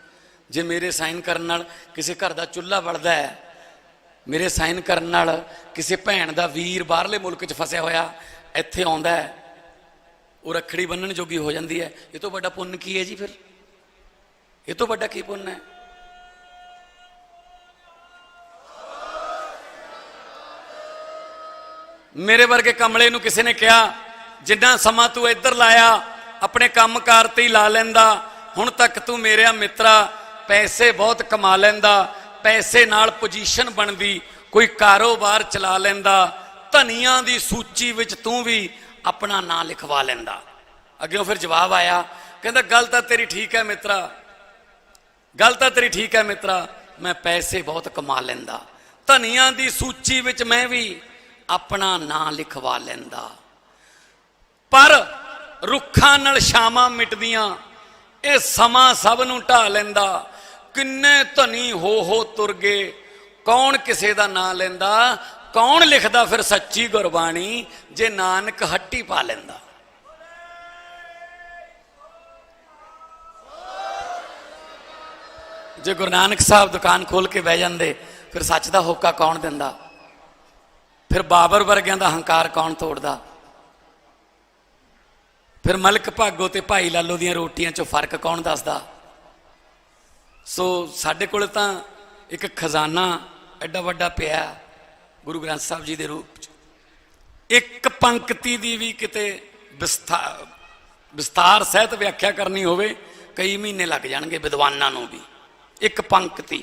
ਜੇ ਮੇਰੇ ਸਾਈਨ ਕਰਨ ਨਾਲ ਕਿਸੇ ਘਰ ਦਾ ਚੁੱਲ੍ਹਾ ਬਲਦਾ ਹੈ, ਮੇਰੇ ਸਾਈਨ ਕਰਨ ਨਾਲ ਕਿਸੇ ਭੈਣ ਦਾ ਵੀਰ ਬਾਹਰਲੇ ਮੁਲਕ 'ਚ ਫਸਿਆ ਹੋਇਆ ਇੱਥੇ ਆਉਂਦਾ ਹੈ, ਉਹ ਰੱਖੜੀ ਬੰਨਣ ਜੋਗੀ ਹੋ ਜਾਂਦੀ ਹੈ, ਇਹ ਤੋਂ ਵੱਡਾ ਪੁੰਨ ਕੀ ਹੈ ਜੀ? ਫਿਰ ਇਹ ਤੋਂ ਵੱਡਾ ਕੀ ਪੁੰਨ ਹੈ? ਮੇਰੇ ਵਰਗੇ ਕਮਲੇ ਨੂੰ ਕਿਸੇ ਨੇ ਕਿਹਾ, ਜਿੰਨਾ ਸਮਾਂ ਤੂੰ ਇੱਧਰ ਲਾਇਆ ਆਪਣੇ ਕੰਮਕਾਰ ਤੇ ਹੀ ਲਾ ਲੈਂਦਾ, ਹੁਣ ਤੱਕ ਤੂੰ ਮੇਰਿਆ ਮਿੱਤਰਾ ਪੈਸੇ ਬਹੁਤ ਕਮਾ ਲੈਂਦਾ, ਪੈਸੇ ਨਾਲ ਪੋਜੀਸ਼ਨ ਬਣਦੀ, ਕੋਈ ਕਾਰੋਬਾਰ ਚਲਾ ਲੈਂਦਾ, ਧਨੀਆਂ ਦੀ ਸੂਚੀ ਵਿੱਚ ਤੂੰ ਵੀ ਆਪਣਾ ਨਾਂ ਲਿਖਵਾ ਲੈਂਦਾ। ਅੱਗਿਓਂ ਫਿਰ ਜਵਾਬ ਆਇਆ, ਕਹਿੰਦਾ ਗੱਲ ਤਾਂ ਤੇਰੀ ਠੀਕ ਹੈ ਮਿੱਤਰਾ, ਗੱਲ ਤਾਂ ਤੇਰੀ ਠੀਕ ਹੈ ਮਿੱਤਰਾ, ਮੈਂ ਪੈਸੇ ਬਹੁਤ ਕਮਾ ਲੈਂਦਾ, ਧਨੀਆਂ ਦੀ ਸੂਚੀ ਵਿੱਚ ਮੈਂ ਵੀ ਆਪਣਾ ਨਾਂ ਲਿਖਵਾ ਲੈਂਦਾ, ਪਰ ਰੁੱਖਾਂ ਨਾਲ ਛਾਵਾਂ ਮਿਟਦੀਆਂ, ਇਹ ਸਮਾਂ ਸਭ ਨੂੰ ਢਾ ਲੈਂਦਾ। ਕਿੰਨੇ ਧਨੀ ਹੋ ਤੁਰ ਗਏ, ਕੌਣ ਕਿਸੇ ਦਾ ਨਾਂ ਲੈਂਦਾ, ਕੌਣ ਲਿਖਦਾ ਫਿਰ ਸੱਚੀ ਗੁਰਬਾਣੀ, ਜੇ ਨਾਨਕ ਹੱਟੀ ਪਾ ਲੈਂਦਾ। ਜੇ ਗੁਰੂ ਨਾਨਕ ਸਾਹਿਬ ਦੁਕਾਨ ਖੋਲ ਕੇ ਬਹਿ ਜਾਂਦੇ, ਫਿਰ ਸੱਚ ਦਾ ਹੋਕਾ ਕੌਣ ਦਿੰਦਾ? ਫਿਰ ਬਾਬਰ ਵਰਗਿਆਂ ਦਾ ਹੰਕਾਰ ਕੌਣ ਤੋੜਦਾ? ਫਿਰ ਮਲਕ ਭਾਗੋ ਤੇ ਭਾਈ ਲਾਲੋ ਦੀਆਂ ਰੋਟੀਆਂ 'ਚੋਂ ਫਰਕ ਕੌਣ ਦੱਸਦਾ? ਸੋ ਸਾਡੇ ਕੋਲ ਤਾਂ ਇੱਕ ਖਜ਼ਾਨਾ ਐਡਾ ਵੱਡਾ ਪਿਆ ਗੁਰੂ ਗ੍ਰੰਥ ਸਾਹਿਬ ਜੀ ਦੇ ਰੂਪ 'ਚ, ਇੱਕ ਪੰਕਤੀ ਦੀ ਵੀ ਕਿਤੇ ਵਿਸਤਾਰ ਸਹਿਤ ਵਿਆਖਿਆ ਕਰਨੀ ਹੋਵੇ, ਕਈ ਮਹੀਨੇ ਲੱਗ ਜਾਣਗੇ ਵਿਦਵਾਨਾਂ ਨੂੰ ਵੀ, ਇੱਕ ਪੰਕਤੀ।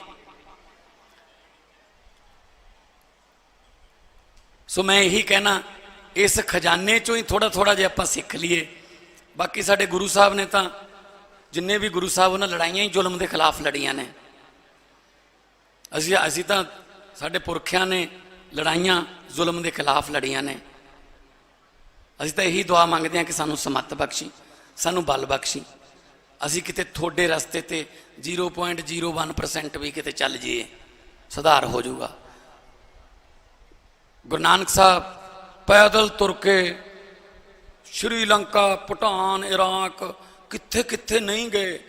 ਸੋ ਮੈਂ ਇਹੀ ਕਹਿਣਾ, ਇਸ ਖਜ਼ਾਨੇ 'ਚੋਂ ਹੀ ਥੋੜਾ ਥੋੜਾ ਜਿਹਾ ਆਪਾਂ ਸਿੱਖ ਲਈਏ। ਬਾਕੀ ਸਾਡੇ ਗੁਰੂ ਸਾਹਿਬ ਨੇ ਤਾਂ, ਜਿੰਨੇ ਵੀ ਗੁਰੂ ਸਾਹਿਬ, ਉਹਨਾਂ ਲੜਾਈਆਂ ਹੀ ਜ਼ੁਲਮ ਦੇ ਖਿਲਾਫ ਲੜੀਆਂ ਨੇ। ਅਸੀਂ ਤਾਂ, ਸਾਡੇ ਪੁਰਖਿਆਂ ਨੇ ਲੜਾਈਆਂ ਜ਼ੁਲਮ ਦੇ ਖਿਲਾਫ ਲੜੀਆਂ ਨੇ। ਅਸੀਂ ਤਾਂ ਇਹੀ ਦੁਆ ਮੰਗਦੇ ਹਾਂ ਕਿ ਸਾਨੂੰ ਸਮੱਤ ਬਖਸ਼ੀ, ਸਾਨੂੰ ਬਲ ਬਖਸ਼ੀ, ਅਸੀਂ ਕਿਤੇ ਤੁਹਾਡੇ ਰਸਤੇ ਤੇ 0.01% ਵੀ ਕਿਤੇ ਚੱਲ ਜਾਈਏ, ਸੁਧਾਰ ਹੋ ਜਾਊਗਾ। ਗੁਰੂ ਨਾਨਕ ਸਾਹਿਬ ਪੈਦਲ ਤੁਰ ਕੇ ਸ਼੍ਰੀਲੰਕਾ, ਭੂਟਾਨ, ਇਰਾਕ, ਕਿੱਥੇ ਕਿੱਥੇ ਨਹੀਂ ਗਏ।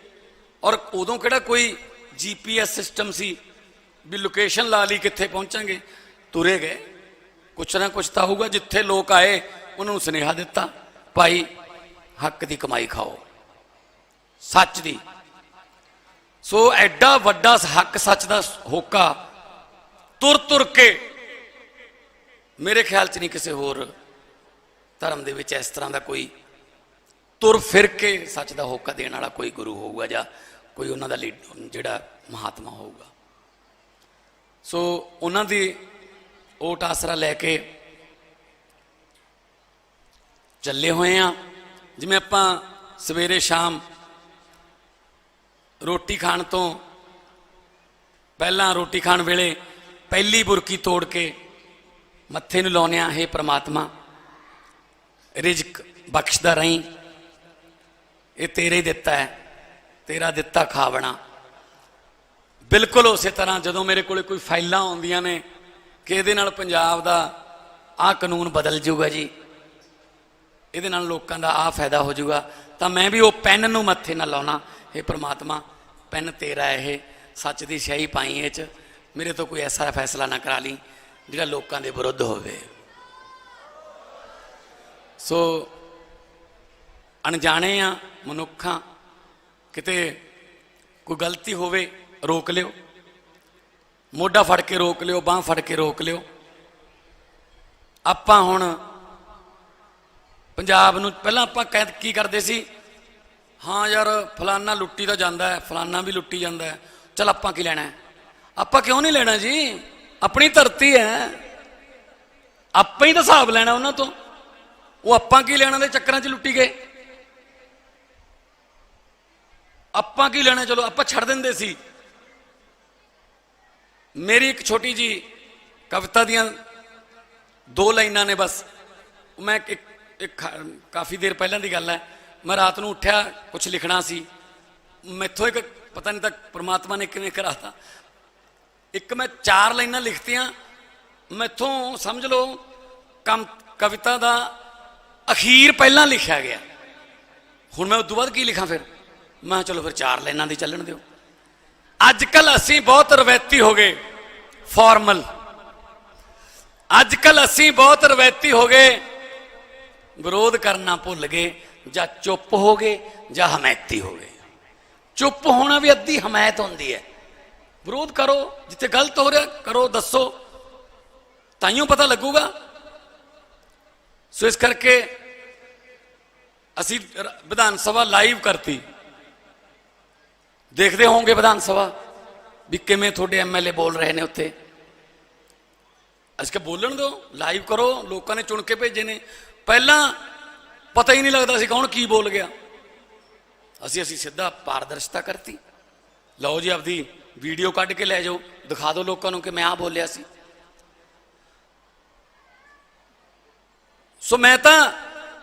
ਔਰ ਉਦੋਂ ਕਿਹੜਾ ਕੋਈ GPS ਸਿਸਟਮ ਸੀ ਵੀ ਲੋਕੇਸ਼ਨ ਲਾ ਲਈ ਕਿੱਥੇ ਪਹੁੰਚਾਂਗੇ, ਤੁਰੇ ਗਏ। ਕੁਛ ਨਾ ਕੁਛ ਤਾਂ ਹੋਊਗਾ। ਜਿੱਥੇ ਲੋਕ ਆਏ ਉਹਨਾਂ ਨੂੰ ਸੁਨੇਹਾ ਦਿੱਤਾ, ਭਾਈ ਹੱਕ ਦੀ ਕਮਾਈ ਖਾਓ, ਸੱਚ ਦੀ। ਸੋ ਐਡਾ ਵੱਡਾ ਹੱਕ ਸੱਚ ਦਾ ਹੋਕਾ ਤੁਰ ਤੁਰ ਕੇ, ਮੇਰੇ ਖਿਆਲ 'ਚ ਨਹੀਂ ਕਿਸੇ ਹੋਰ ਧਰਮ ਦੇ ਵਿੱਚ ਇਸ ਤਰ੍ਹਾਂ ਦਾ ਕੋਈ ਤੁਰ ਫਿਰ ਕੇ ਸੱਚ ਦਾ ਹੋਕਾ ਦੇਣ ਵਾਲਾ ਕੋਈ ਗੁਰੂ ਹੋਊਗਾ, ਜਾਂ ਕੋਈ ਉਹਨਾਂ ਦਾ ਜਿਹੜਾ ਮਹਾਤਮਾ ਹੋਊਗਾ। ਸੋ ਉਹਨਾਂ ਦੀ ਓਟ ਆਸਰਾ ਲੈ ਕੇ ਚੱਲੇ ਹੋਏ ਆ। ਜਿਵੇਂ ਆਪਾਂ ਸਵੇਰੇ ਸ਼ਾਮ ਰੋਟੀ ਖਾਣ ਤੋਂ ਪਹਿਲਾਂ, ਰੋਟੀ ਖਾਣ ਵੇਲੇ ਪਹਿਲੀ ਬੁਰਕੀ ਤੋੜ ਕੇ ਮੱਥੇ ਨੂੰ ਲਾਉਂਦੇ ਹਾਂ, ਹੇ ਪ੍ਰਮਾਤਮਾ ਰਿਜ਼ਕ ਬਖਸ਼ਦਾ ਰਹੀਂ, ਇਹ ਤੇਰੇ ਹੀ ਦਿੱਤਾ ਹੈ, ਤੇਰਾ ਦਿੱਤਾ ਖਾਵਣਾ। ਬਿਲਕੁਲ ਉਸੇ ਤਰ੍ਹਾਂ ਜਦੋਂ ਮੇਰੇ ਕੋਲੇ ਕੋਈ ਫਾਈਲਾਂ ਆਉਂਦੀਆਂ ਨੇ ਕਿ ਇਹਦੇ ਨਾਲ ਪੰਜਾਬ ਦਾ ਆਹ ਕਾਨੂੰਨ ਬਦਲ ਜਾਊਗਾ ਜੀ, ਇਹਦੇ ਨਾਲ ਲੋਕਾਂ ਦਾ ਆਹ ਫਾਇਦਾ ਹੋ ਜਾਊਗਾ, ਤਾਂ ਮੈਂ ਵੀ ਉਹ ਪੈਨ ਨੂੰ ਮੱਥੇ ਨਾਲ ਲਾਉਣਾ, ਹੇ ਪ੍ਰਮਾਤਮਾ ਪੈਨ ਤੇਰਾ, ਇਹ ਸੱਚ ਦੀ ਸਿਆਹੀ ਪਾਈ ਇਹ 'ਚ, ਮੇਰੇ ਤੋਂ ਕੋਈ ਐਸਾ ਫੈਸਲਾ ਨਾ ਕਰਾ ਲਈ ਜਿਹੜਾ ਲੋਕਾਂ ਦੇ ਵਿਰੁੱਧ ਹੋਵੇ। ਸੋ ਅਣਜਾਣੇ ਆ ਮਨੁੱਖਾਂ, ਕਿਤੇ ਕੋਈ ਗਲਤੀ ਹੋਵੇ ਰੋਕ ਲਿਓ, ਮੋਢਾ ਫੜ ਕੇ ਰੋਕ ਲਿਓ, ਬਾਂਹ ਫੜ ਕੇ ਰੋਕ ਲਿਓ। ਆਪਾਂ ਹੁਣ ਪੰਜਾਬ ਨੂੰ ਪਹਿਲਾਂ ਆਪਾਂ ਕੀ ਕਰਦੇ ਸੀ, ਹਾਂ ਯਾਰ ਫਲਾਨਾ ਲੁੱਟੀ ਤਾਂ ਜਾਂਦਾ ਹੈ, ਫਲਾਨਾ ਵੀ ਲੁੱਟੀ ਜਾਂਦਾ ਹੈ, ਚਲ ਆਪਾਂ ਕੀ ਲੈਣਾ ਹੈ? ਆਪਾਂ ਕਿਉਂ ਨਹੀਂ ਲੈਣਾ ਜੀ, ਆਪਣੀ ਧਰਤੀ ਹੈ, ਆਪਾਂ ਹੀ ਤਾਂ ਹਿਸਾਬ ਲੈਣਾ ਉਹਨਾਂ ਤੋਂ। ਉਹ ਆਪਾਂ ਕੀ ਲੈਣਾ ਦੇ ਚੱਕਰਾਂ 'ਚ ਲੁੱਟੀ ਗਏ, ਆਪਾਂ ਕੀ ਲੈਣਾ, ਚਲੋ ਆਪਾਂ ਛੱਡ ਦਿੰਦੇ ਸੀ। ਮੇਰੀ ਇੱਕ ਛੋਟੀ ਜੀ ਕਵਿਤਾ ਦੀਆਂ 2 ਲਾਈਨਾਂ ਨੇ ਬਸ, ਮੈਂ ਇੱਕ ਕਾਫੀ ਦੇਰ ਪਹਿਲਾਂ ਦੀ ਗੱਲ ਹੈ, ਮੈਂ ਰਾਤ ਨੂੰ ਉੱਠਿਆ ਕੁਝ ਲਿਖਣਾ ਸੀ, ਮੈਥੋਂ ਇੱਕ ਪਤਾ ਨਹੀਂ ਤਾਂ ਪ੍ਰਮਾਤਮਾ ਨੇ ਕਿਵੇਂ ਕਰਾਤਾ, ਇੱਕ ਮੈਂ 4 ਲਾਈਨਾਂ ਲਿਖਤੀਆਂ, ਮੈਥੋਂ ਸਮਝ ਲਓ ਕਵਿਤਾ ਦਾ ਅਖੀਰ ਪਹਿਲਾਂ ਲਿਖਿਆ ਗਿਆ। ਹੁਣ ਮੈਂ ਉਸ ਤੋਂ ਬਾਅਦ ਕੀ ਲਿਖਾਂ ਫਿਰ, ਮੈਂ ਚਲੋ ਫਿਰ 4 ਲਾਈਨਾਂ ਦੀ ਚੱਲਣ ਦਿਓ। ਅੱਜ ਕੱਲ ਅਸੀਂ ਬਹੁਤ ਰਵਾਇਤੀ ਹੋ ਗਏ, ਫਾਰਮਲ, ਅੱਜ ਕੱਲ ਅਸੀਂ ਬਹੁਤ ਰਵਾਇਤੀ ਹੋ ਗਏ, ਵਿਰੋਧ ਕਰਨਾ ਭੁੱਲ ਗਏ, ਜਾਂ ਚੁੱਪ ਹੋ ਗਏ ਜਾਂ ਹਮਾਇਤੀ ਹੋ ਗਏ। ਚੁੱਪ ਹੋਣਾ ਵੀ ਅੱਧੀ ਹਮਾਇਤ ਹੁੰਦੀ ਹੈ, ਵਿਰੋਧ ਕਰੋ, ਜਿੱਥੇ ਗਲਤ ਹੋ ਰਿਹਾ ਕਰੋ, ਦੱਸੋ, ਤਾਈਓ ਪਤਾ ਲੱਗੂਗਾ। ਸੋ ਇਸ ਕਰਕੇ ਅਸੀਂ ਵਿਧਾਨ ਸਭਾ ਲਾਈਵ ਕਰਤੀ, ਦੇਖਦੇ ਹੋਵੋਗੇ ਵਿਧਾਨ ਸਭਾ ਵੀ ਕਿਵੇਂ ਤੁਹਾਡੇ ਐਮਐਲਏ ਬੋਲ ਰਹੇ ਨੇ ਉੱਥੇ। ਅਸੀਂ ਕਿ ਬੋਲਣ ਦਿਓ, ਲਾਈਵ ਕਰੋ, ਲੋਕਾਂ ਨੇ ਚੁਣ ਕੇ ਭੇਜੇ ਨੇ। ਪਹਿਲਾਂ ਪਤਾ ਹੀ ਨਹੀਂ ਲੱਗਦਾ ਸੀ ਕੌਣ ਕੀ ਬੋਲ ਗਿਆ, ਅਸੀਂ ਸਿੱਧਾ ਪਾਰਦਰਸ਼ਤਾ ਕਰਤੀ। ਲਓ ਜੀ ਆਪਦੀ ਵੀਡੀਓ ਕੱਢ ਕੇ ਲੈ ਜਾਓ, ਦਿਖਾ ਦਿਓ ਲੋਕਾਂ ਨੂੰ ਕਿ ਮੈਂ ਆ ਬੋਲਿਆ ਸੀ। ਸੋ ਮੈਂ ਤਾਂ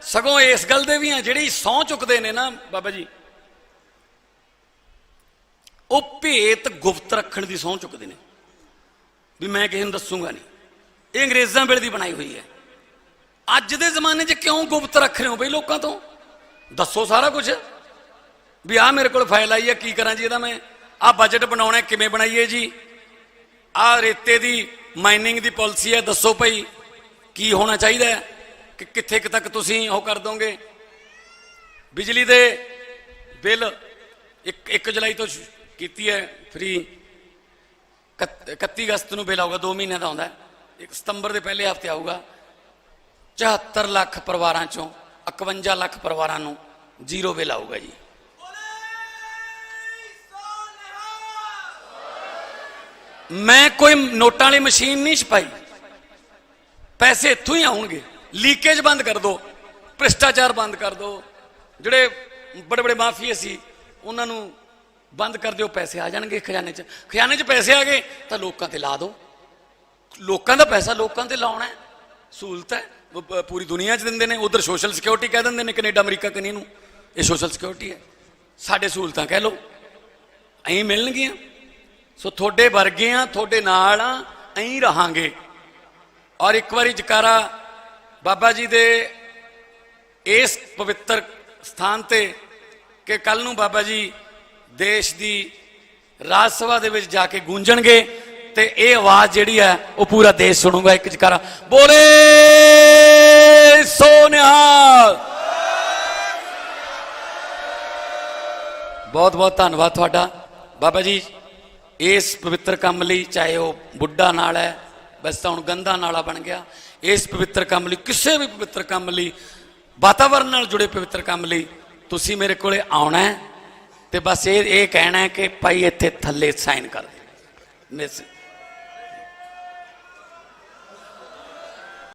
ਸਗੋਂ ਇਸ ਗੱਲ ਦੇ ਵੀ ਹਾਂ, ਜਿਹੜੀ ਸਹੁੰ ਚੁੱਕਦੇ ਨੇ ਨਾ ਬਾਬਾ ਜੀ, ਉਹ ਭੇਤ ਗੁਪਤ ਰੱਖਣ ਦੀ ਸਹੁੰ ਚੁੱਕਦੇ ਨੇ ਵੀ ਮੈਂ ਕਿਸੇ ਨੂੰ ਦੱਸੂਗਾ ਨਹੀਂ। ਇਹ ਅੰਗਰੇਜ਼ਾਂ ਵੇਲੇ ਦੀ ਬਣਾਈ ਹੋਈ ਹੈ। ਅੱਜ ਦੇ ਜ਼ਮਾਨੇ 'ਚ ਕਿਉਂ ਗੁਪਤ ਰੱਖ ਰਹੇ ਹੋ ਬਈ ਲੋਕਾਂ ਤੋਂ? ਦੱਸੋ ਸਾਰਾ ਕੁਝ ਵੀ ਆਹ ਮੇਰੇ ਕੋਲ ਫਾਈਲ ਆਈ ਹੈ, ਕੀ ਕਰਾਂ ਜੀ ਇਹਦਾ, ਮੈਂ ਆਹ ਬਜਟ ਬਣਾਉਣਾ ਕਿਵੇਂ ਬਣਾਈਏ ਜੀ, ਆਹ ਰੇਤੇ ਦੀ ਮਾਈਨਿੰਗ ਦੀ ਪਾਲਿਸੀ ਹੈ, ਦੱਸੋ ਭਾਈ ਕੀ ਹੋਣਾ ਚਾਹੀਦਾ ਹੈ, ਕਿ ਕਿੱਥੇ ਤੱਕ ਤੁਸੀਂ ਉਹ ਕਰ ਦੋਗੇ। ਬਿਜਲੀ ਦੇ ਬਿੱਲ 1 ਜੁਲਾਈ ਤੋਂ ਕੀਤੀ ਹੈ ਫ੍ਰੀ, 31 ਅਗਸਤ ਨੂੰ ਬਿੱਲ ਆਊਗਾ, 2 ਮਹੀਨਿਆਂ ਦਾ ਆਉਂਦਾ, 1 ਸਤੰਬਰ ਦੇ ਪਹਿਲੇ ਹਫ਼ਤੇ ਆਊਗਾ। 74 ਲੱਖ ਪਰਿਵਾਰਾਂ ਚੋਂ 51 ਲੱਖ ਪਰਿਵਾਰਾਂ ਨੂੰ 0 ਬਿੱਲ ਆਊਗਾ ਜੀ। ਮੈਂ ਕੋਈ ਨੋਟਾਂ ਵਾਲੀ ਮਸ਼ੀਨ ਨਹੀਂ ਛਪਾਈ, ਪੈਸੇ ਇੱਥੋਂ ਹੀ ਆਉਣਗੇ। ਲੀਕੇਜ ਬੰਦ ਕਰ ਦੋ, ਭ੍ਰਿਸ਼ਟਾਚਾਰ ਬੰਦ ਕਰ ਦੋ, ਜਿਹੜੇ ਬੜੇ ਬੜੇ ਮਾਫੀਏ ਸੀ ਉਹਨਾਂ ਨੂੰ ਬੰਦ ਕਰ ਦਿਓ, ਪੈਸੇ ਆ ਜਾਣਗੇ ਖਜ਼ਾਨੇ 'ਚ। ਖਜ਼ਾਨੇ 'ਚ ਪੈਸੇ ਆ ਗਏ ਤਾਂ ਲੋਕਾਂ ਤੇ ਲਾ ਦਿਓ, ਲੋਕਾਂ ਦਾ ਪੈਸਾ ਲੋਕਾਂ ਤੇ ਲਾਉਣਾ ਹੈ, ਸਹੂਲਤ ਹੈ, ਪੂਰੀ ਦੁਨੀਆ 'ਚ ਦਿੰਦੇ ਨੇ। ਉਧਰ ਸੋਸ਼ਲ ਸਿਕਿਉਰਿਟੀ ਕਹਿ ਦਿੰਦੇ ਨੇ, ਕੈਨੇਡਾ ਅਮਰੀਕਾ ਕਨੀ ਨੂੰ ਇਹ ਸੋਸ਼ਲ ਸਿਕਿਉਰਿਟੀ ਹੈ, ਸਾਡੇ ਸਹੂਲਤਾਂ ਕਹਿ ਲਓ, ਐਂ ਮਿਲਣਗੀਆਂ। ਸੋ ਤੁਹਾਡੇ ਵਰਗੇ ਆ, ਤੁਹਾਡੇ ਨਾਲ ਆ, ਐਂ ਰਹਾਂਗੇ। ਔਰ ਇੱਕ ਵਾਰੀ ਜਕਾਰਾ ਬਾਬਾ ਜੀ ਦੇ ਇਸ ਪਵਿੱਤਰ ਸਥਾਨ ਤੇ ਕਿ ਕੱਲ ਨੂੰ ਬਾਬਾ ਜੀ ਦੇਸ਼ ਦੀ ਰਾਜ ਸਭਾ ਦੇ ਵਿੱਚ ਜਾ ਕੇ ਗੂੰਜਣਗੇ ਤੇ ਇਹ ਆਵਾਜ਼ ਜਿਹੜੀ ਹੈ ਉਹ ਪੂਰਾ ਦੇਸ਼ ਸੁਣੂਗਾ। ਇੱਕ ਜਕਾਰਾ ਬੋਲੇ ਸੋ ਨਿਹਾਲ। ਬਹੁਤ ਬਹੁਤ ਧੰਨਵਾਦ ਤੁਹਾਡਾ ਬਾਬਾ ਜੀ ਇਸ ਪਵਿੱਤਰ ਕੰਮ ਲਈ। ਚਾਹੇ ਉਹ ਬੁੱਢਾ ਨਾਲ ਹੈ, ਵੈਸੇ ਤਾਂ ਹੁਣ ਗੰਦਾ ਨਾਲਾ ਬਣ ਗਿਆ, ਇਸ ਪਵਿੱਤਰ ਕੰਮ ਲਈ, ਕਿਸੇ ਵੀ ਪਵਿੱਤਰ ਕੰਮ ਲਈ, ਵਾਤਾਵਰਨ ਨਾਲ ਜੁੜੇ ਪਵਿੱਤਰ ਕੰਮ ਲਈ ਤੁਸੀਂ ਮੇਰੇ ਕੋਲੇ ਆਉਣਾ ਹੈ ਤੇ ਬਸ ਇਹ ਕਹਿਣਾ ਹੈ ਕਿ ਭਾਈ ਇੱਥੇ ਥੱਲੇ ਸਾਈਨ ਕਰ ਦੇ।